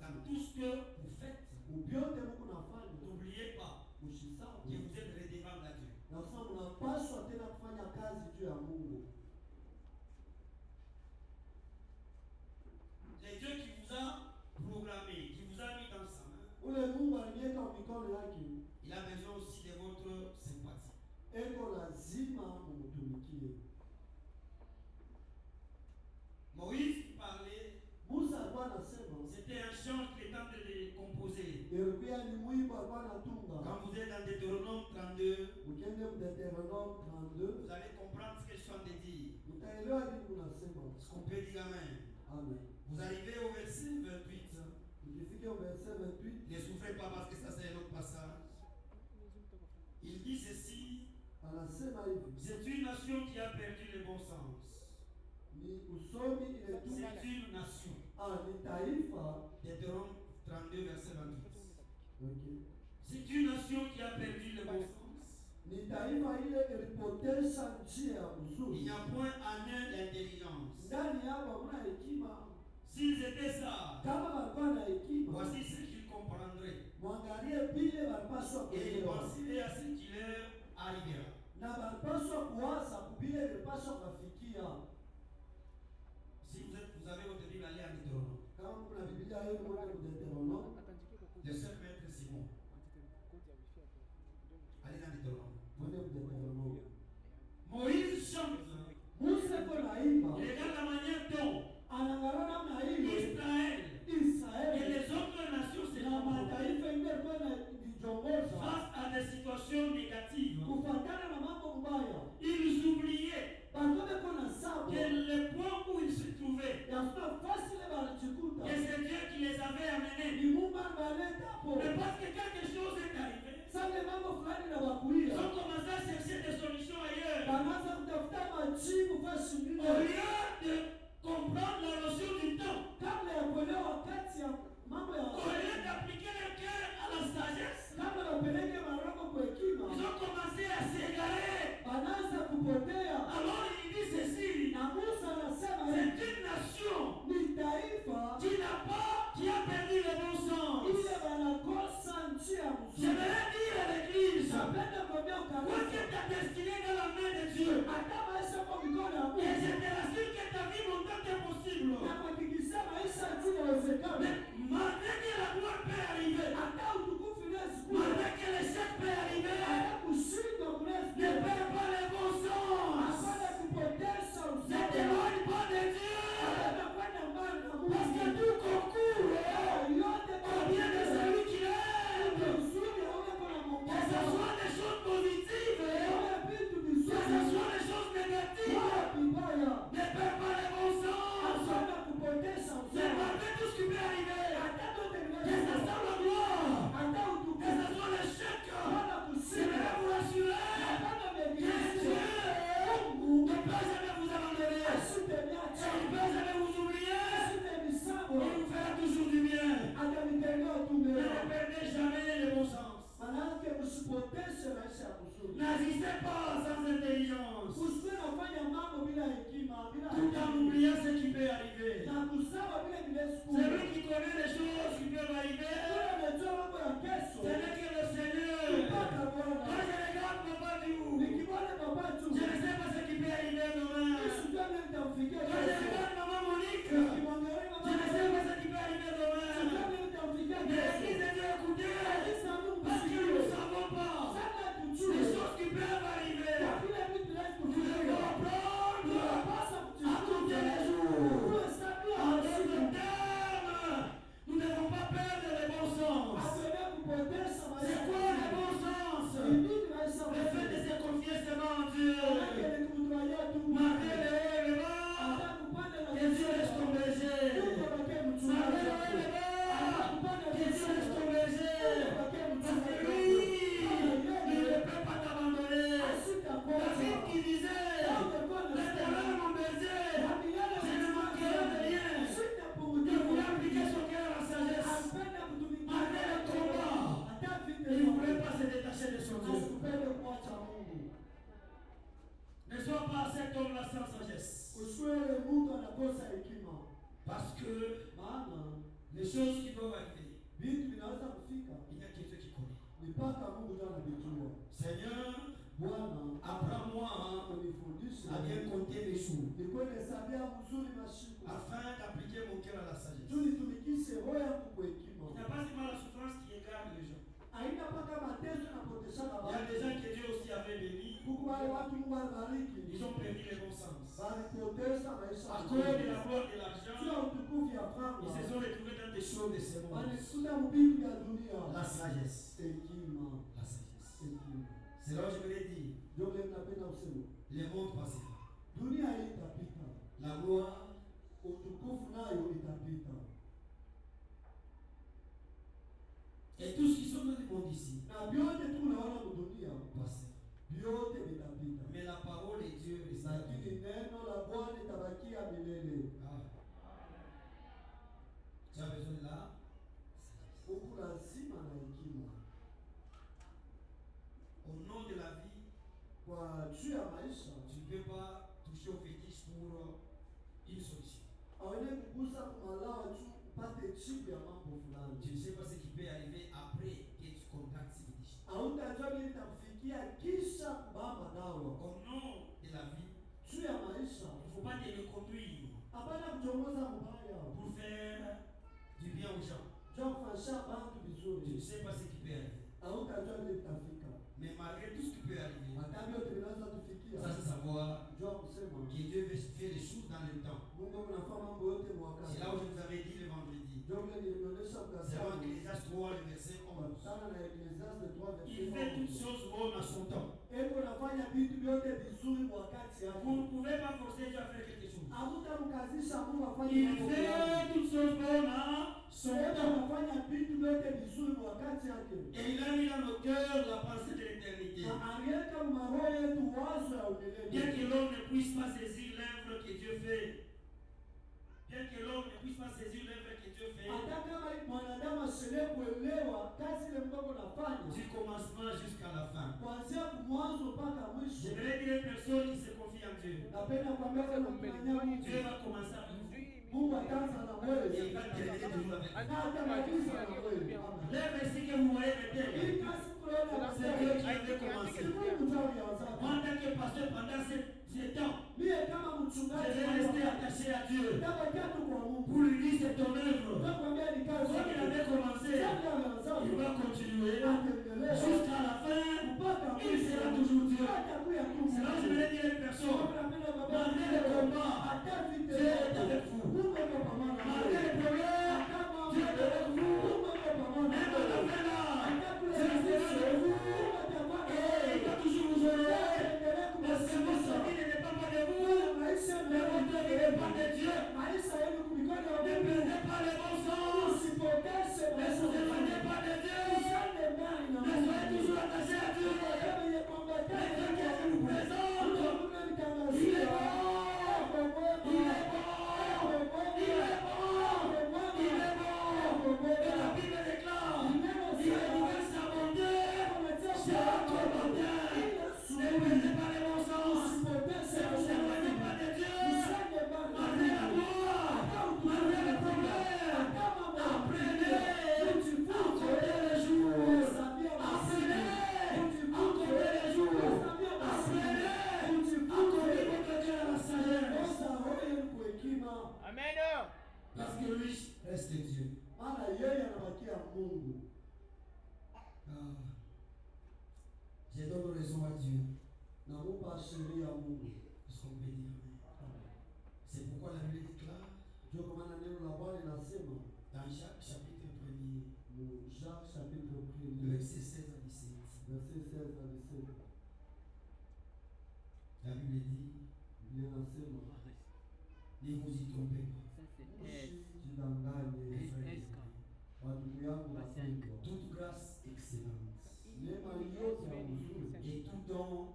Speaker 3: Dans tout ce que vous faites, n'oubliez pas que vous êtes redevable à Dieu. Les Dieu qui vous a programmé, qui vous a mis dans sa main, il a besoin aussi de votre sympathie. Moïse qui parlait, c'était un chant qu'il est en train de composer. Quand vous êtes dans Deutéronome 32, vous allez comprendre ce que je suis en train de dire. Ce qu'on peut dire amen. Vous arrivez au verset 28. Ne souffrez pas parce que ça c'est un autre passage. Il dit ceci. C'est une nation qui a perdu le bon sens. C'est une nation. Deutéronome 32 verset 28. C'est une nation qui a perdu le bon sens. Il n'y a point en eux l'intelligence. S'ils étaient sages, voici ce qu'ils comprendraient. Et ils penseraient à ce qui leur arrivera. Si vous avez votre Bible, allez à Deutéronome. Le seul maître Simon. Allez dans Deutéronome. Moïse chante. Regarde la manière dont Israël et les autres nations se comportent face à des situations négatives. Ils oubliaient que le point où ils se trouvaient, que c'est Dieu qui les avait amenés. Mais parce que quelque chose est arrivé, ils ont commencé à chercher des solutions ailleurs. Au lieu de comprendre la notion du temps, au lieu d'appliquer leur cœur à la sagesse, ils ont commencé à s'égarer. Alors il dit ceci, c'est une nation qui a perdu le bon sens. J'aimerais dire à l'église, voici ta destinée dans la main de Dieu. Et je te rassure que ta vie montante est possible. Mais malgré que la gloire peut arriver, malgré que l'échec peut arriver, ne perds pas le bon sens. Ne t'éloigne pas de Dieu. Parce que tout concourt au bien de celui qui l'aime. Que ce soit des choses positives, que ce soit des choses négatives, ne perds pas le bon sens. Mais malgré tout ce qui peut arriver, que ce soit la gloire, que ce soit l'échec, j'aimerais vous rassurer que Dieu ne peut jamais vous abandonner. Il ne peut jamais vous oublier. Il vous fera toujours du bien. Ne perdez jamais le bon sens. N'agissez pas sans intelligence, tout en oubliant ce qui peut arriver. Celui qui connaît les choses qui peuvent arriver, ce n'est que le Seigneur. Quand je regarde Papa Diou, je ne sais pas ce qui peut arriver demain. Quand je regarde Maman Monique, je ne sais pas ce qui peut arriver demain. Mais l'église de Dieu, écoutez, parce que nous ne savons pas les choses qui peuvent arriver. Nous devons apprendre à choses qui doivent arriver.
Speaker 4: Vitu vinaweza kufika.
Speaker 3: Il y a quelqu'un qui connaît.
Speaker 4: Ni mpaka Mungu ndiye anajua.
Speaker 3: Seigneur,
Speaker 4: Bwana,
Speaker 3: apprends-moi
Speaker 4: unifundishe
Speaker 3: à bien compter mes jours.
Speaker 4: nikuwe hesabia mzuri masiku.
Speaker 3: Afin d'appliquer mon cœur à la sagesse.
Speaker 4: Tu nitumikishe roho yangu kwa hekima.
Speaker 2: Il n'y a pas seulement la souffrance qui égare les gens.
Speaker 4: Haina mpaka mateso na potesha na
Speaker 2: Il y a des gens que Dieu aussi avait bénis.
Speaker 4: Kuku wale watu Mungu alibariki.
Speaker 2: Ils ont perdu les bons sens.
Speaker 4: Walipoteza maisha.
Speaker 2: À cause de la gloire de l'argent,
Speaker 4: Sio utukufu ya franga.
Speaker 2: ils se sont retrouvés dans des choses de ce monde.
Speaker 4: Walikuta mbivu ya dunia.
Speaker 3: La sagesse.
Speaker 4: Hekima.
Speaker 3: La sagesse.
Speaker 4: Hekima.
Speaker 3: C'est là où je voulais dire.
Speaker 4: Ndio vile napenda kusema.
Speaker 3: Le monde passera.
Speaker 4: Dunia hii itapita.
Speaker 3: La gloire,
Speaker 4: Utukufu nayo itapita.
Speaker 3: et tous qui sont dans le monde ici
Speaker 4: Na vyote tunaona dunia
Speaker 3: passera.
Speaker 4: vyote vitapita.
Speaker 3: Mais la parole de Dieu restera.
Speaker 4: Lakini neno la Bwana litabakia milele.
Speaker 3: Ah. Tu as besoin de la sagesse.
Speaker 4: Huku lazima na hekima.
Speaker 3: Au nom de la vie,
Speaker 4: Kwa juu ya maisha,
Speaker 3: tu ne peux pas toucher au fétiche pour une solution.
Speaker 4: hawene kugusa kumalawa juu upate jibu ya mambo fulani.
Speaker 3: Tu ne sais pas ce qui peut arriver après que tu contactes ce fétiche.
Speaker 4: Hautajua nini itakufikia kisha kubamba dawa.
Speaker 3: Au nom de la vie,
Speaker 4: Juu ya maisha,
Speaker 2: Il ne faut pas te reconduire
Speaker 4: hapana kuchongoza mbaya.
Speaker 2: pour faire
Speaker 3: du bien aux gens.
Speaker 4: Jua kufanyisha bantu
Speaker 3: Tu ne
Speaker 4: vizuri.
Speaker 3: sais pas ce qui peut arriver.
Speaker 4: Hautajua nini itafika.
Speaker 3: Mais malgré tout ce qui peut arriver,
Speaker 4: Hata vyote vinaweza tufikia.
Speaker 3: ça c'est savoir
Speaker 4: Jua kusema
Speaker 3: que Dieu veut faire les choses dans le temps.
Speaker 4: Mungu anafanya mambo yote mwaka.
Speaker 3: C'est là où je vous avais dit le vendredi.
Speaker 4: Ndio vile nilionyesha
Speaker 3: C'est
Speaker 4: kwa
Speaker 3: dans Ecclésiaste 3, le verset 11.
Speaker 4: sana na Ecclésiaste 3
Speaker 2: il fait toutes choses bonnes à son temps.
Speaker 4: Eko nafanya vitu vyote vizuri wakati
Speaker 2: Vous
Speaker 4: yake.
Speaker 2: ne pouvez pas forcer Dieu à faire quelque chose.
Speaker 4: Hamutamkazisha Mungu afanye
Speaker 2: Il
Speaker 4: mambo fulani.
Speaker 2: fait toutes choses bonnes à son
Speaker 4: Eko
Speaker 2: temps.
Speaker 4: nafanya vitu vyote vizuri wakati yake.
Speaker 3: Et il a mis dans nos cœurs la pensée de l'éternité.
Speaker 4: Na aliweka maroho yetu wazo ya
Speaker 2: Bien
Speaker 4: umilele.
Speaker 2: que l'homme ne puisse pas saisir l'œuvre que Dieu fait, bien que l'homme ne puisse pas saisir l'œuvre que Dieu fait,
Speaker 4: Hata kama mwanadamu asielewe kuelewa kazi ile Mungu anafanya
Speaker 3: Du commencement jusqu'à la fin.
Speaker 4: kuanzia mwanzo mpaka mwisho.
Speaker 2: j'aimerais dire une personne qui se confie en Dieu.
Speaker 4: Napenda kuambia kwa kumfanyia Mungu.
Speaker 2: Dieu va commencer avec vous.
Speaker 4: Mungu ataanza na
Speaker 3: Et
Speaker 4: wewe.
Speaker 3: il va terminer toujours avec
Speaker 4: Na
Speaker 3: vous.
Speaker 4: atamaliza na wewe. Amen.
Speaker 2: Les récits que vous voyez
Speaker 4: Hii
Speaker 2: maintenant,
Speaker 4: kazi tunaona
Speaker 2: c'est Dieu qui avait commencé.
Speaker 4: Mungu ndio alianza.
Speaker 2: Moi, en tant que pasteur, pendant ces temps,
Speaker 4: Mie kama
Speaker 2: je
Speaker 4: mchungaji
Speaker 2: vais rester attaché à Dieu
Speaker 4: nitabakia tu kwa Mungu.
Speaker 2: pour lui dire c'est ton œuvre.
Speaker 4: Nakwambia ni kazi.
Speaker 2: Comme il avait commencé, il va continuer jusqu'à la fin. Il sera toujours Dieu. C'est là que je vais dire à une personne, malgré les combats, Dieu est avec vous. Malgré les problèmes, Dieu est avec vous. Même à la fin là, Dieu sera avec vous. Et il va toujours vous honorer. Parce que votre vie ne dépend pas de vous, mais votre vie dépend de Dieu. Ne perdez pas les bons sens. Ne vous éloignez pas de Dieu. Mais soyez toujours attachés à Dieu. Mais Dieu qui vous présente, il est bon. Il est bon. Il est bon. Il est bon. Et la Bible déclare, il est nouvelle sa bonté. Chaque matin, ne perdez pas les bons sens. Ne vous éloignez pas de Dieu. Malgré la gloire, malgré les problèmes, apprenez à compter les jours. Apprenez à compter les jours. Apprenez à conduire votre cœur à la sagesse.
Speaker 5: Amen.
Speaker 3: Parce que lui reste Dieu.
Speaker 4: Maana yeye anabakia Mungu.
Speaker 3: Ah. Je donne raison à Dieu.
Speaker 4: Namupa sheria Mungu.
Speaker 3: Parce qu'on peut dire Amen. C'est pourquoi la Bible déclare
Speaker 4: Ndio kwa maana neno la Bwana linasema
Speaker 3: dans Jacques chapitre 1er,
Speaker 4: mu Jacques chapitre 1
Speaker 3: le verset 16 à 17.
Speaker 4: verset 16 à 17.
Speaker 3: La Bible dit,
Speaker 4: Biblia inasema
Speaker 3: ne vous y trompez pas.
Speaker 4: jidanganye
Speaker 3: Mes frères et
Speaker 4: wandugu yangu wapendwa.
Speaker 3: toute grâce excellente
Speaker 4: Neema yote ya uzuri
Speaker 3: et tout don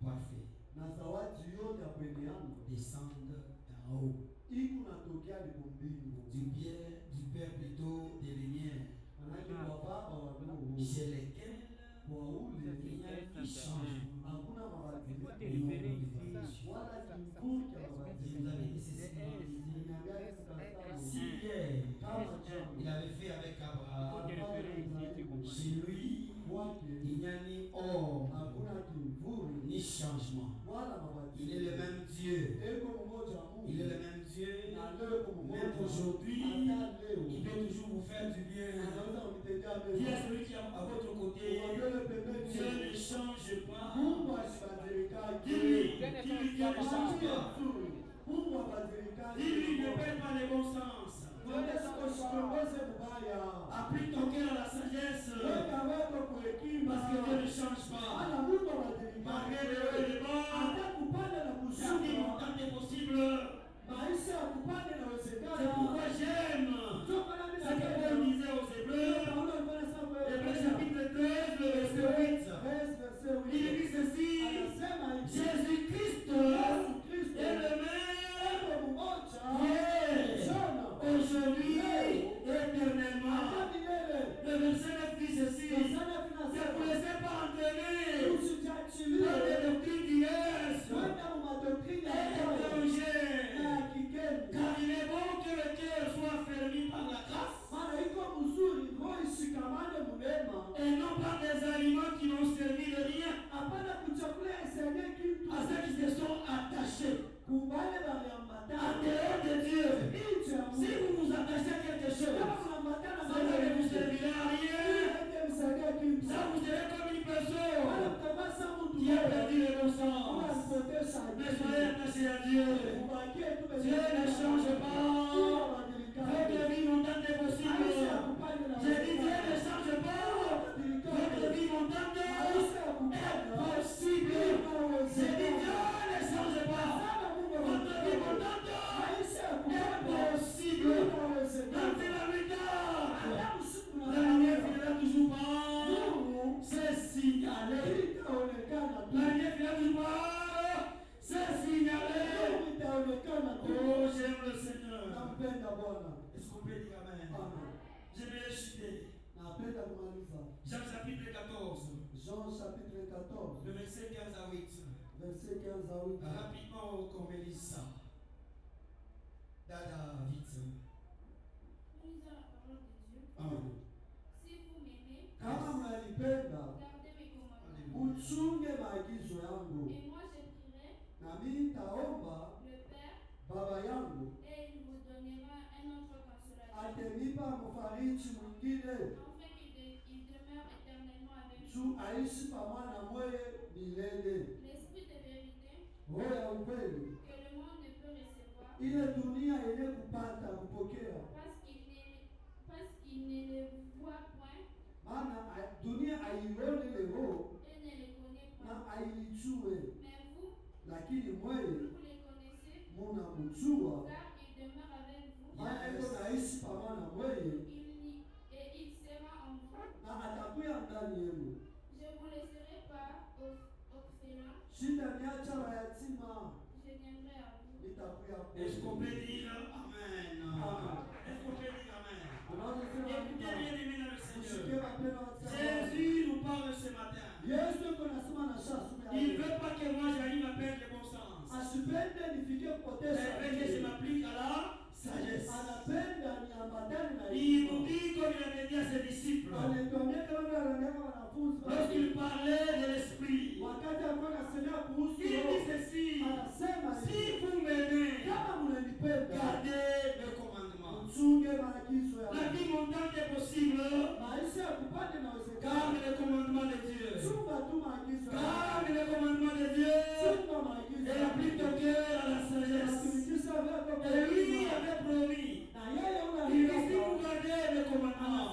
Speaker 3: parfait
Speaker 4: na zawadi yote ya kweneana
Speaker 3: descendent d'en haut,
Speaker 4: iko natokea liko mbingu.
Speaker 3: du Père plutôt des lumières,
Speaker 4: Manake kwa Baba wa nuru
Speaker 3: chez lesquels
Speaker 4: kwa ule
Speaker 3: il n'y a plus changement
Speaker 4: hakuna mabadiliko
Speaker 3: ni nombre de variations.
Speaker 4: wala kimvuli cha
Speaker 3: Je vous
Speaker 4: mabadiliko.
Speaker 3: avais dit ceci vendredi.
Speaker 4: Nimeambia hivi katika
Speaker 3: Si hier,
Speaker 4: kama jana
Speaker 3: Il avait fait avec Abraham. Chez lui, il n'y a ni or, ni changement. Il est le même Dieu. Il est le même Dieu. Même aujourd'hui, il peut toujours vous faire du bien. Dis à celui qui est à votre côté, Dieu ne change pas. Dis-lui, Dieu ne change pas. Dis-lui, ne perds pas les bons sens. Applique ton cœur à la sagesse. Parce que Dieu ne change pas. Malgré le haut et le bas, la vie montante est possible. C'est pourquoi j'aime ce que Paul disait aux Hébreux. Hébreux chapitre 13, le verset 8. Il dit ceci: Jésus-Christ est le même hier, aujourd'hui et éternellement. Le verset 9 dit ceci: ne vous laissez pas entraîner par des doctrines diverses et étrangères, car il est bon que le cœur soit fermé par la grâce et non par des aliments qui n'ont servi de rien à ceux qui se sont attachés en dehors de Dieu. Si vous vous attachez à quelque chose, ça ne vous servira à rien. Ça vous serez comme une personne qui a perdu le bon sens. Mais soyez attachés à Dieu. Dieu ne change pas. Votre vie montante est possible. J'ai dit Dieu ne change pas. Votre vie montante est possible. J'ai dit Dieu ne change pas. Votre vie montante est possible. Dans la lumière, la lumière finira toujours pas. C'est signalé. La lumière finira toujours pas. C'est signalé. Oh, j'aime le Seigneur. Est-ce qu'on peut dire Amen? Je vais chuter. Jean chapitre 14.
Speaker 4: Jean chapitre 14.
Speaker 3: Le verset 15 à 8.
Speaker 4: Verset 15 à 8.
Speaker 3: Rapidement, qu'on me lise ça. Dada, vite.
Speaker 6: Nous lisons la parole de Dieu.
Speaker 3: Amen.
Speaker 6: Si vous m'aimez,
Speaker 4: Kama mnanipenda,
Speaker 6: gardez mes commandements.
Speaker 4: uchunge maagizo yangu,
Speaker 6: Et moi je prierai
Speaker 4: nami nitaomba
Speaker 6: le Père,
Speaker 4: Baba yangu
Speaker 6: et il vous donnera un autre consolateur,
Speaker 4: atanipa mfariji mwingine
Speaker 6: afin qu'il demeure éternellement avec
Speaker 4: juu
Speaker 6: vous.
Speaker 4: aishi pamoja na mweye milele.
Speaker 6: L'esprit de vérité
Speaker 4: Roho ya ukweli,
Speaker 6: que le monde ne peut recevoir
Speaker 4: ile dunia yenye kupata kupokea,
Speaker 6: parce qu'il ne le voit point
Speaker 4: maana dunia aione leo
Speaker 6: et ne le connaît
Speaker 4: na
Speaker 6: point.
Speaker 4: ailijue,
Speaker 6: Mais vous,
Speaker 4: lakini mweye
Speaker 6: vous les connaissez,
Speaker 4: munamjua,
Speaker 6: car il demeure avec vous.
Speaker 4: maana iko naishi pamoja na mweye
Speaker 6: Et il sera en vous.
Speaker 4: na atakuya ndani yenu.
Speaker 6: Je vous laisserai pas orphelins,
Speaker 4: Shida niacha mayatima,
Speaker 6: je viendrai à vous.
Speaker 4: nitakuya
Speaker 3: Est-ce qu'on
Speaker 4: kwenu.
Speaker 3: peut dire Amen? Est-ce qu'on peut dire Amen? Écoutez bien, aimés dans le Seigneur. Jésus nous parle ce matin. Il ne veut pas que moi j'arrive à perdre le bon sens. Il veut que je m'applique à la sagesse. Il nous dit comme il avait dit à ses disciples. Lorsqu'il parlait de l'esprit, il dit ceci: si vous m'aimez, gardez mes commandements. La vie montante est possible. Garde les commandements de Dieu. Garde les commandements de Dieu. Et applique ton cœur à la sagesse. Et lui avait promis. Il dit: si vous gardez les commandements,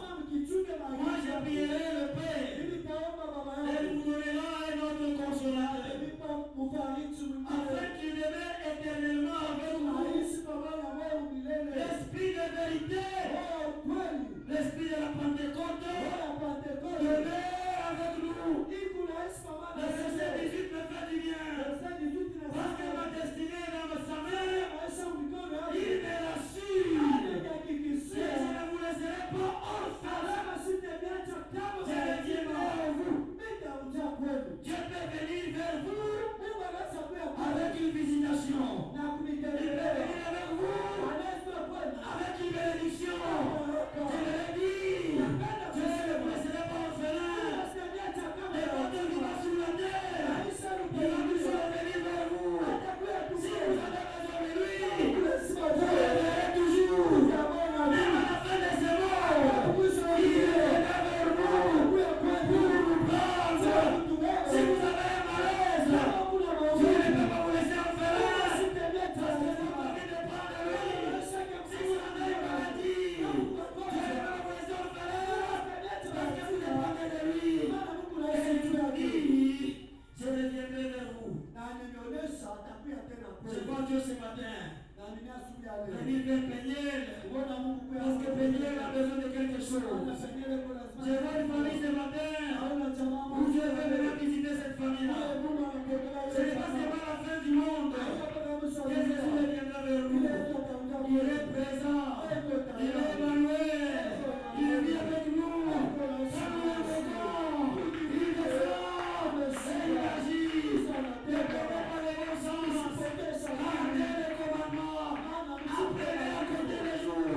Speaker 3: moi j'appuierai le Père. Et il vous donnera un autre consolateur, afin qu'il demeure éternellement avec vous. L'esprit de vérité, l'esprit de la Pentecôte, demeure avec nous. Le verset 18 me fait du bien. Parce que ma destinée est dans sa main, il me l'assure. Et je ne vous laisserai pas orphelin.
Speaker 2: choses. Je vois une famille ce matin où Dieu veut venir visiter cette famille-là. Ce n'est pas seulement la fin du monde que Jésus viendra vers nous. Il est présent. Il est Emmanuel. Il vit avec nous. Quand nous l'invoquons, il descend et il agit. Ne prenez pas les bons sens. Gardez les commandements. Apprenez à compter les jours.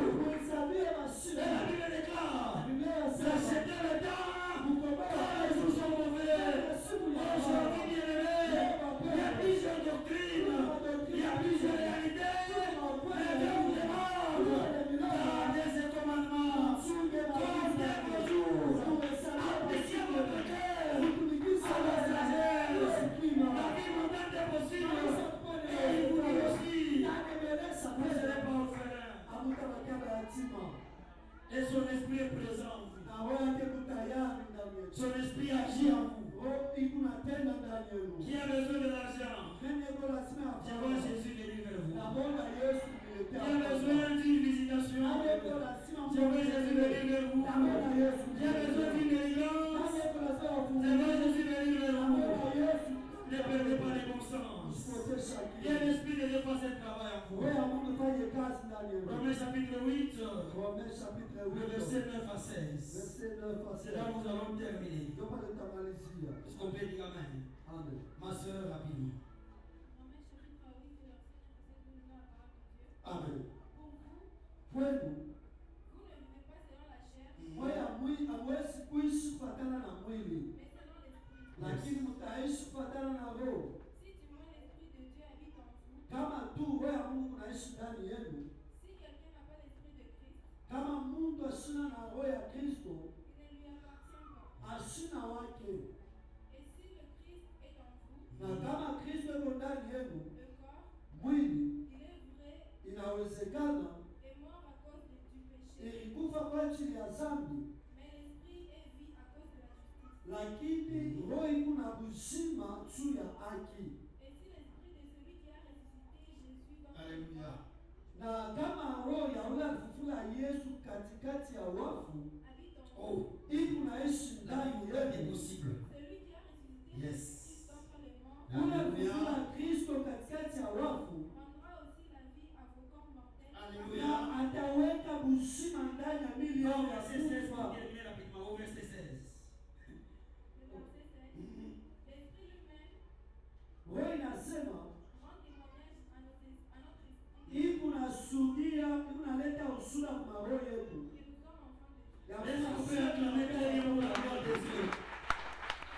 Speaker 2: Et la Bible déclare, sachetez le temps quand les jours sont mauvais. Aujourd'hui, bien-aimés, il y a plusieurs doctrines, il y a plusieurs réalités. Mais Dieu vous demande, gardez ces commandements. Comptez vos jours. Appréciez votre cœur. À la sagesse. La vie montante est possible. Et il vous dit aussi, vous ne serez pas orphelins. Et son esprit est présent en vous. Son esprit agit en vous. Qui a besoin de l'argent? Je vois Jésus venir vers vous. Qui a besoin d'une visitation? Je vois Jésus venir vers vous. Qui a besoin d'une délivrance? Je vois Jésus venir vers vous. Ne perdez pas les bons sens. Il y a l'esprit de Dieu faire ce travail en vous. Romains chapitre 8, le verset 9 à 16. C'est là où nous allons terminer. Est-ce qu'on peut dire Amen? Ma soeur, rapidement. Amen.
Speaker 6: Vous ne vivez pas selon la chair, mais selon l'esprit. Si tu montes l'esprit de Dieu habite en vous, si quelqu'un n'a pas l'esprit de Christ, il ne lui appartient pas. Et si le Christ est en vous, le corps, il est vrai, est mort à cause du péché, mais l'esprit est vie à cause de la justice.
Speaker 4: Lakini roho iko na uzima juu ya haki.
Speaker 6: Et si l'esprit de celui qui a ressuscité Jésus dans
Speaker 2: Alléluia.
Speaker 4: Na kama roho ya ule alifufula Yesu katikati ya wafu
Speaker 6: habite en vous,
Speaker 4: iko naishi ndani
Speaker 2: C'est
Speaker 4: yetu.
Speaker 2: possible.
Speaker 6: celui qui a ressuscité
Speaker 2: Yes.
Speaker 6: Jésus d'entre les morts
Speaker 4: Ule
Speaker 2: Alléluia.
Speaker 4: alifufula Kristo katikati ya wafu
Speaker 6: rendra aussi la vie à vos corps mortels.
Speaker 2: Alléluia.
Speaker 4: na ataweka uzima ndani ya mili yao ya
Speaker 2: Verset 16, pour
Speaker 4: kufa.
Speaker 2: terminer rapidement au verset 16.
Speaker 6: Le verset 16. L'esprit lui-même
Speaker 4: Roho inasema
Speaker 6: rend témoignage à notre esprit
Speaker 4: iko nasudia, iko naleta usura kwa roho yetu.
Speaker 6: que nous sommes enfants de Dieu.
Speaker 4: Ya
Speaker 2: Est-ce qu'on peut acclamer très bien pour la gloire de Dieu?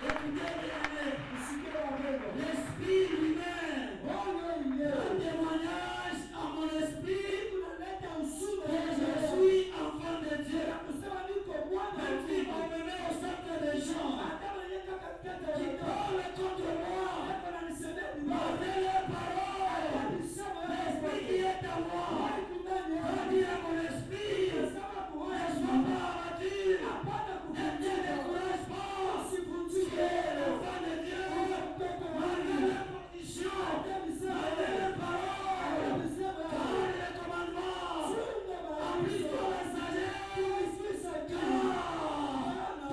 Speaker 2: Écoutez, bien-aimés,
Speaker 4: Usikie wapendwa.
Speaker 2: l'esprit lui-même
Speaker 4: Roho
Speaker 2: rend
Speaker 4: yenyewe
Speaker 2: témoignage à mon esprit
Speaker 4: iko naleta usura
Speaker 2: que
Speaker 4: kwa
Speaker 2: je
Speaker 4: roho.
Speaker 2: suis enfant de Dieu.
Speaker 4: Kusema niko mwana wa
Speaker 2: Même si
Speaker 4: Mungu.
Speaker 2: on me met au centre des gens
Speaker 4: Hata mwenye katikati ya
Speaker 2: qui
Speaker 4: watu.
Speaker 2: parlent contre moi,
Speaker 4: Watu wananisemea vibaya.
Speaker 2: malgré leurs paroles,
Speaker 4: Walisema
Speaker 2: l'esprit qui est en moi
Speaker 4: Roho iko ndani
Speaker 2: va
Speaker 4: yangu.
Speaker 2: dire à mon esprit,
Speaker 4: Nasema kwa roho
Speaker 2: ne
Speaker 4: yangu.
Speaker 2: sois pas abattu,
Speaker 4: Hapana
Speaker 2: ne te
Speaker 4: kuvunjika.
Speaker 2: décourage pas. Tu
Speaker 4: Usivunjike.
Speaker 2: es l'enfant de Dieu, malgré les conditions, malgré les paroles, garde les commandements, applique-toi la sagesse, car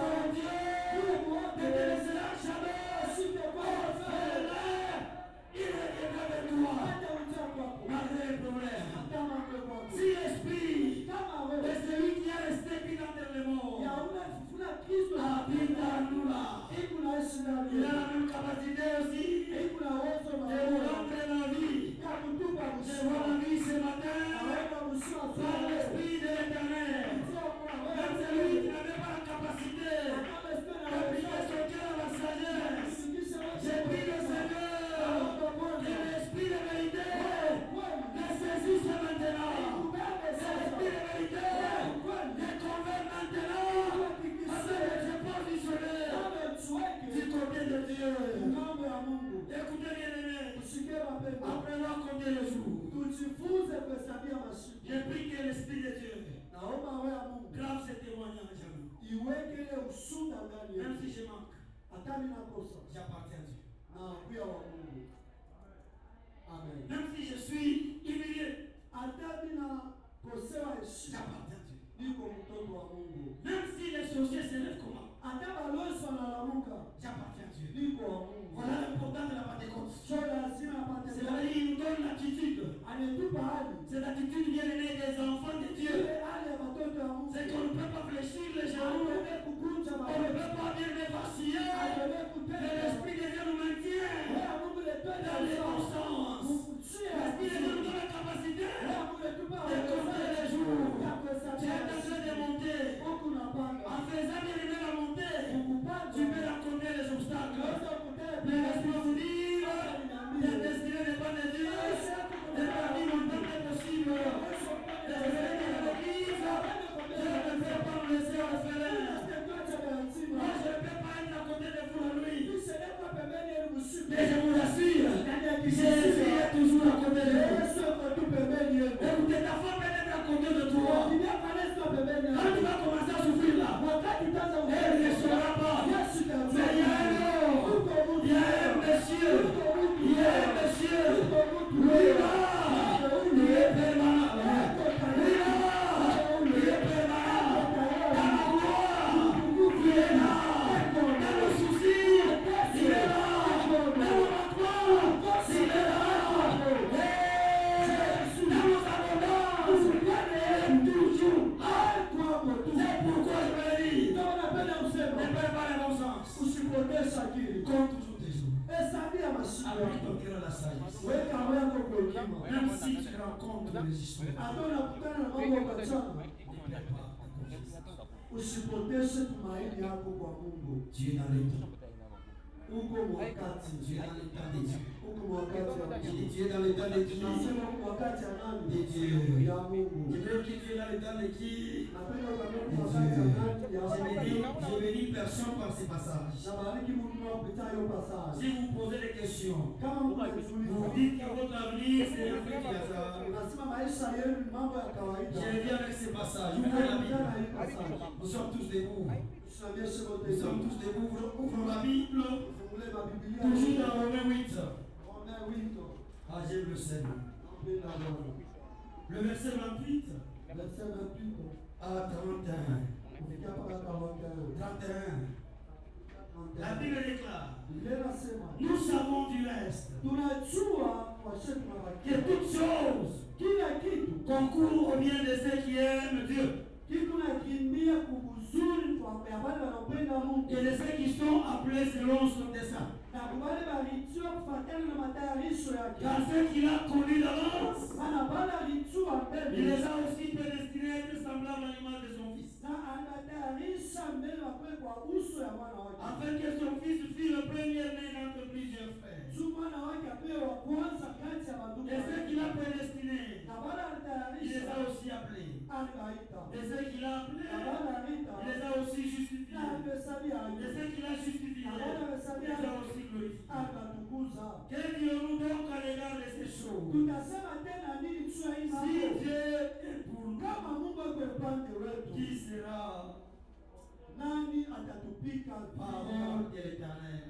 Speaker 2: ton Dieu ne te laissera jamais orphelin, il reviendra vers toi, malgré les problèmes. Si l'esprit de celui qui est resté pris dans les morts habite en nous là, il a la même capacité aussi de vous rendre la vie. Je vois la vie ce matin par l'esprit de l'Éternel. Même celui qui n'avait pas la capacité d'appliquer son cœur à la sagesse, j'ai pris le Seigneur que l'esprit de vérité le saisisse maintenant. L'esprit de vérité le convainc maintenant afin de se positionner du côté de Dieu. Écoutez bien aimés, apprenons à compter les jours. J'ai pris que l'esprit de Dieu grave ce témoignage à nous. Même si je manque, j'appartiens à Dieu. Même si je suis humilié, j'appartiens à Dieu. conseiller. Mais l'Esprit de Dieu nous maintient dans les bons sens. L'Esprit de Dieu nous donne la capacité de compter les jours. Tu es en train de monter. En faisant bien la montée, tu peux rencontrer les obstacles. Mais laisse-moi vous dire, ta destinée n'est pas de Dieu. Les paradis montant est possible. Les frères de l'Église, je ne peux pas me laisser orphelin. Moi, je ne peux pas être à côté de vous la nuit. Mais je vous assure, Jésus est toujours à côté de vous. Écoutez, ta femme peut être à côté de toi. Quand tu vas commencer à souffrir là, elle ne saura pas. Mais il y a un homme, il y a un monsieur, il y a un monsieur, lui là, il est permanent. Lui là, il est permanent. Dans la gloire, il est là. Dans le souci, il est là. Dans le manquement, il est là. Dans nos abondances, il est toujours. C'est pourquoi je me dis, ne perds pas le bon sens. Compte toujours tes jours. Avec ton cœur à la sagesse. Même si tu rencontres les histoires, ne perds pas.
Speaker 4: Usipoteze tumaini yako kwa Mungu.
Speaker 2: Tu es dans les temps.
Speaker 4: Uko wakati.
Speaker 2: Tu es dans les temps de Dieu.
Speaker 4: Uko wakati wa Mungu.
Speaker 2: Tu es dans les temps de Dieu.
Speaker 4: Nasema uko wakati ya nani?
Speaker 2: De Dieu.
Speaker 4: Ya Mungu.
Speaker 2: Je veux que tu es dans les temps de qui?
Speaker 4: Napenda uko wakati ya nani? Ya Mungu.
Speaker 2: Je bénis personne par ces passages.
Speaker 4: Nabariki mtu unapita hiyo passage.
Speaker 2: Si vous posez des questions,
Speaker 4: Kama
Speaker 2: vous
Speaker 4: mnajiuliza,
Speaker 2: dites que votre avenir c'est un truc qui hasard.
Speaker 4: unasema maisha yenu ni mambo ya kawaida.
Speaker 2: Je viens avec ces passages. Ouvrez la Bible. Nous sommes tous debout. Nous sommes tous debout. Ouvrons la Bible. Toujours dans Romains 8. Ah, j'aime le Seigneur. Le verset 28. À 31. 31. La Bible déclare, nous savons du reste que toutes choses concourent au bien de ceux qui aiment Dieu et de ceux qui sont appelés selon son dessein. Car ceux qu'il a connus d'avance, il les a aussi prédestinés à être semblables à l'image de son fils. Afin que son fils fût le premier-né d'entre plusieurs frères. Et ceux qu'il a prédestinés, il les a aussi appelés. Et ceux qu'il a appelés, il les a aussi justifiés. Et ceux qu'il a justifiés, il les a aussi glorifiés. Que dirons-nous donc à l'égard de ces choses? Si Dieu est pour nous, qui sera? Parole de l'Éternel.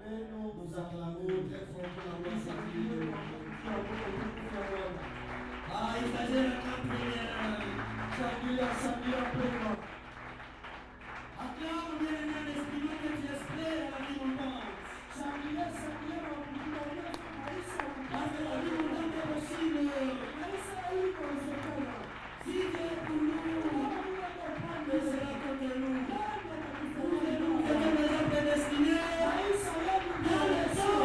Speaker 2: Nous acclamons très fort pour la voix de Dieu. Ah, il s'agit de la première. Acclame bien les mains d'esprit que tu espères à la vie montante. Parce que la vie montante est possible. Si Dieu est pour nous, il sera contre nous. Nous sommes déjà prédestinés dans le temps.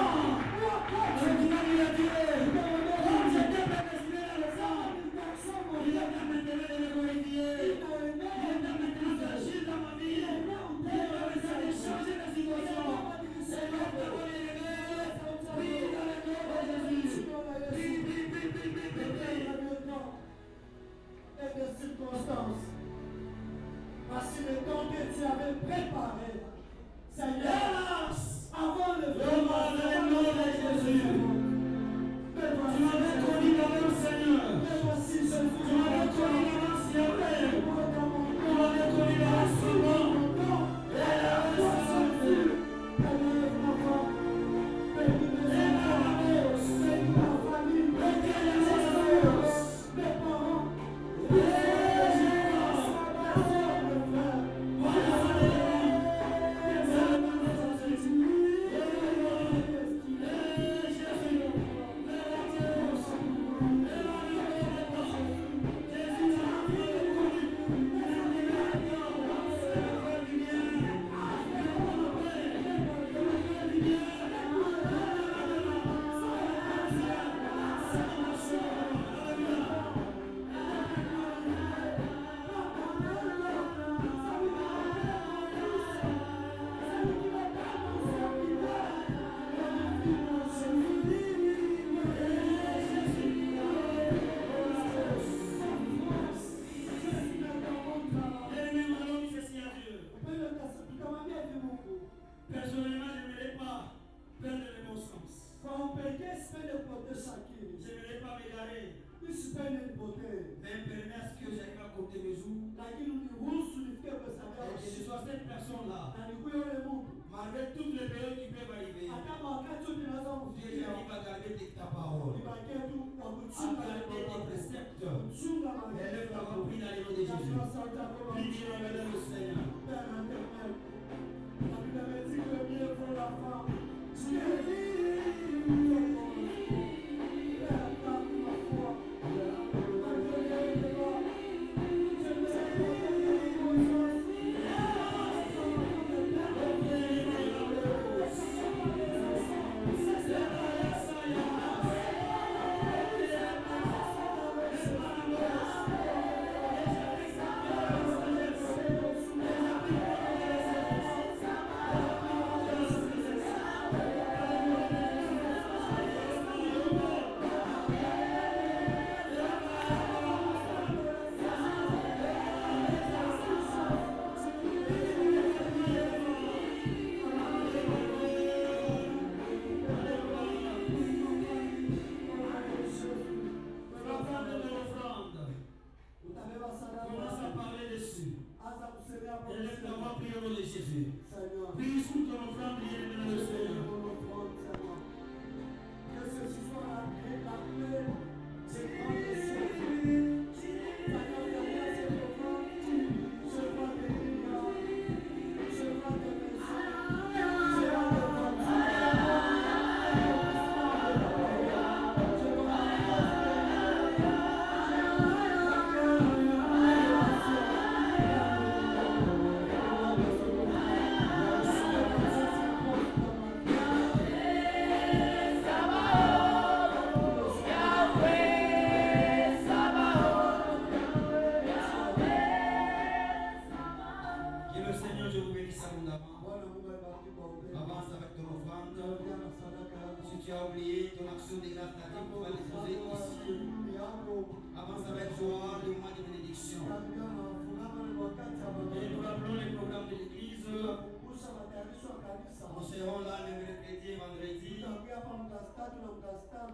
Speaker 2: n'aimerais pas m'égarer.
Speaker 4: Mais
Speaker 2: permets à ce que j'arrive à compter mes jours. Et que je sois cette personne-là. Malgré toutes les périodes qui peuvent arriver. Dieu arrive à garder ta parole. À garder tes préceptes. Élève ta voix, prie dans les noms de Jésus. Prie Dieu dans le nom du Seigneur.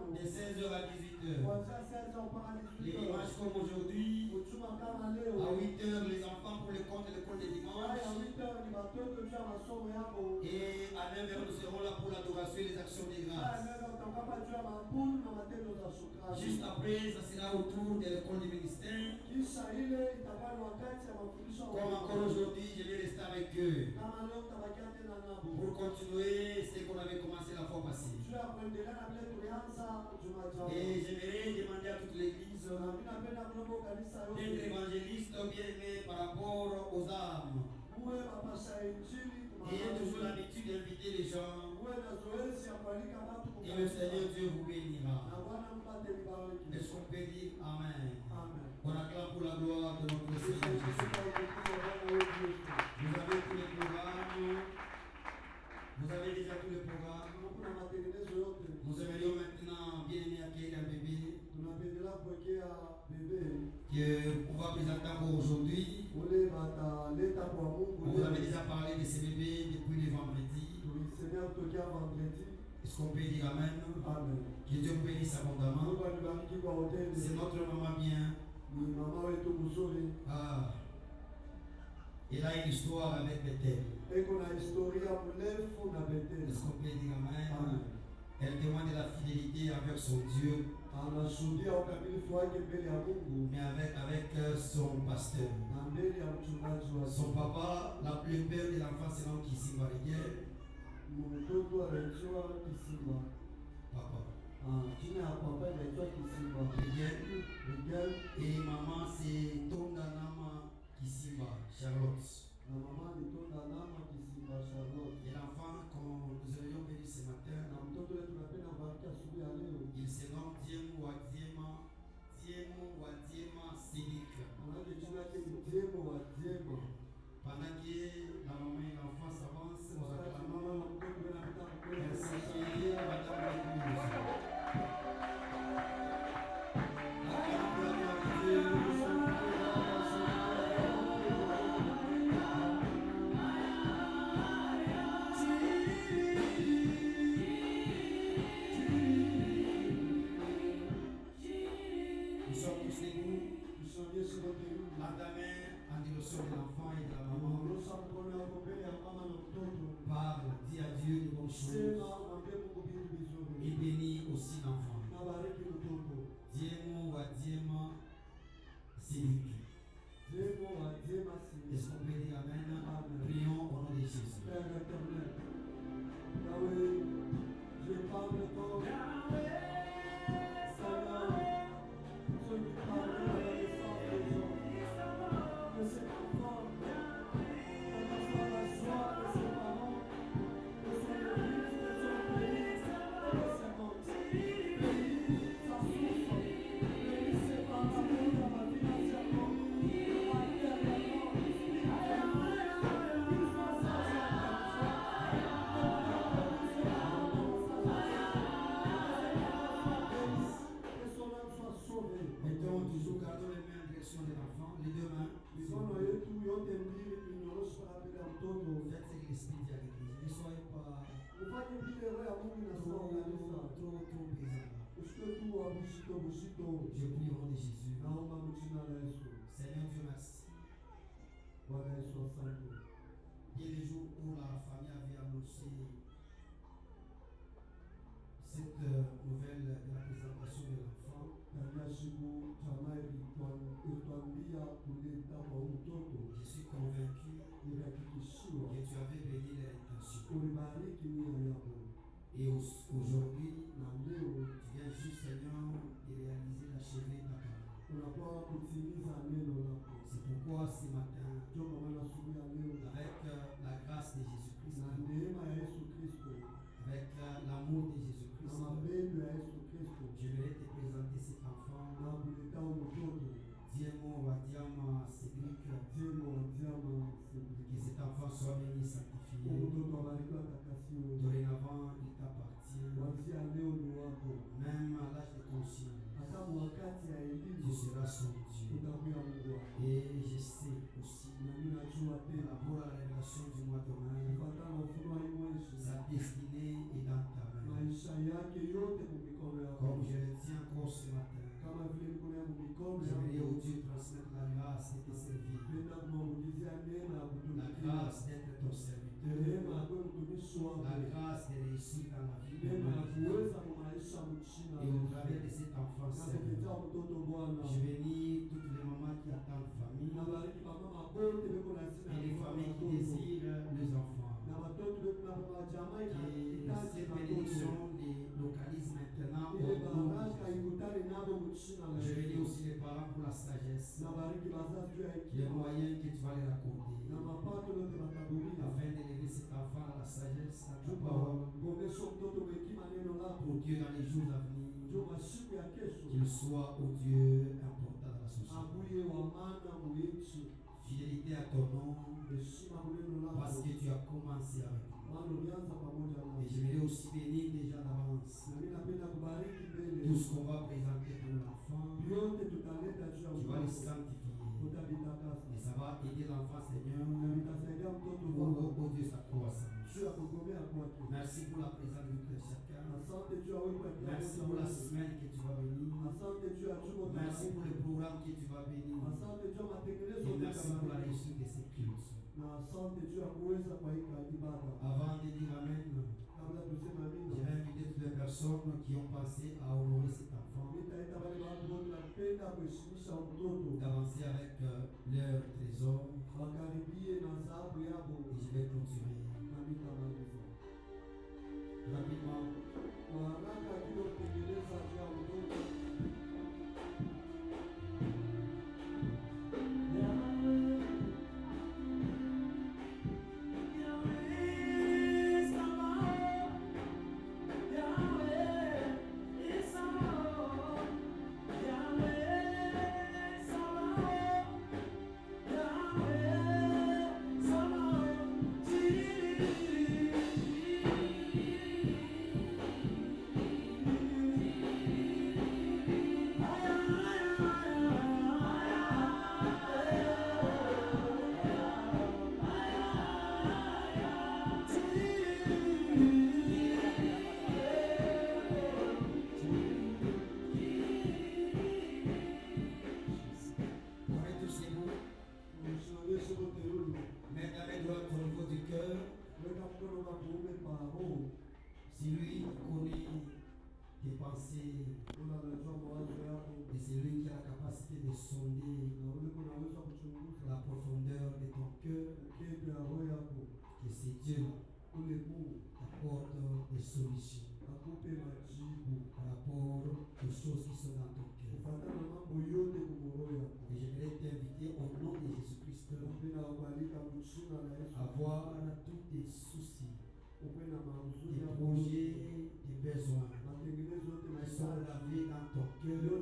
Speaker 3: De 16h à 18h. Les dimanches comme aujourd'hui, à 8h, les enfants pour le compte de l'école des dimanches. Et à 9h, nous serons là pour l'adoration et les actions des grâces. Juste après, ça sera au tour de l'école du ministère. Comme encore aujourd'hui, je vais rester avec eux pour continuer ce qu'on avait commencé la fois passée. Et j'aimerais demander à toute l'église d'être évangéliste bien aimé par rapport aux âmes. Ayez toujours l'habitude d'inviter les gens. Et le Seigneur Dieu vous bénira. Est-ce qu'on peut dire Amen? On acclame pour la gloire de notre Seigneur Jésus. Vous avez tous les programmes. Vous avez déjà tous les programmes. Nous aimerions maintenant bien aimer accueillir un bébé qu'on va présenter encore aujourd'hui. On vous avait déjà parlé de ce bébé depuis le vendredi. Est-ce qu'on peut dire Amen? Que Dieu vous bénisse abondamment. C'est notre maman bien. Ah. Elle a une histoire avec Bethel. Est-ce qu'on peut dire Amen? Elle témoigne de la fidélité avec son Dieu, mais avec son pasteur. Son papa, la plus peur de l'enfant, c'est l'homme qui s'y marie. Papa. Et maman, c'est Tondanama Kisimba, Charlotte. Et l'enfant qu'on nous avions béni ce matin, il se nomme Diemo Wadiema Silik. Pendant que la maman et l'enfant s'avancent, nous acclamons. Merci, Madame Que cet enfant soit béni, sanctifié. Dorénavant, il t'appartient. Même à l'âge de conscience, tu seras son Dieu. Et je sais aussi, par rapport à la révélation du mois de mai, sa destinée est dans ta main. Comme je le tiens encore ce matin, j'aimerais au Dieu transmettre la grâce de te servir, la grâce d'être ton serviteur, la grâce de réussir dans la vie de ma vie. Et au travers de cet enfant, Seigneur, je bénis toutes les mamans qui attendent famille et les familles qui désirent les enfants. Que cette bénédiction les localise maintenant au nom de Jésus. Je bénis aussi les parents pour la sagesse, les moyens que tu vas leur accorder afin d'élever cet enfant à la sagesse, à ta parole, pour Dieu dans les jours à venir, qu'il soit au Dieu important dans la société. Fidélité à ton nom, parce que tu as commencé avec nous. Et j'aimerais aussi bénir déjà d'avance tout ce qu'on va présenter pour l'enfant. Tu vas les sanctifier. Et ça va aider l'enfant, Seigneur, pour Dieu sa croissance. Merci pour la présence de chacun. Merci pour la semaine que tu vas bénir. Merci pour le programme que tu vas bénir. Et merci pour la réussite de ces cultes. Avant de dire Amen, je vais inviter toutes les personnes qui ont pensé à honorer cet enfant d'avancer avec leur trésor. Et je vais clôturer rapidement. Si lui connaît tes pensées, et c'est lui qui a la capacité de sonder la profondeur de ton cœur, que c'est Dieu t'apporte des solutions par rapport aux choses qui sont dans ton cœur. Et j'aimerais t'inviter au nom de Jésus-Christ à voir tous tes soucis, tes projets, tes besoins qui sont gravés dans ton cœur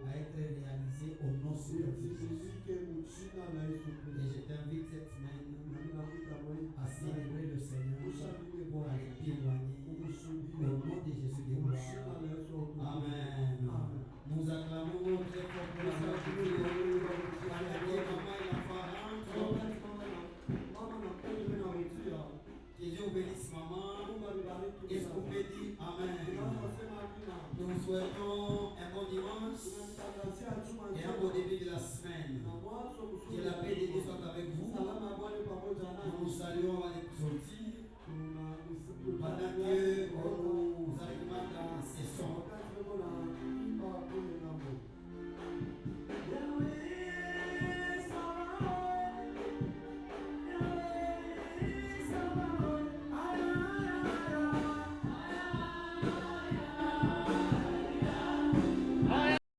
Speaker 3: à être réalisés au nom de Jésus. Et je t'invite cette semaine à célébrer le Seigneur, à le témoigner au nom de Jésus de gloire. Amen. Nous acclamons très fort pour la gloire de Dieu. Que Dieu bénisse maman. Est-ce qu'on peut dire Amen? Nous souhaitons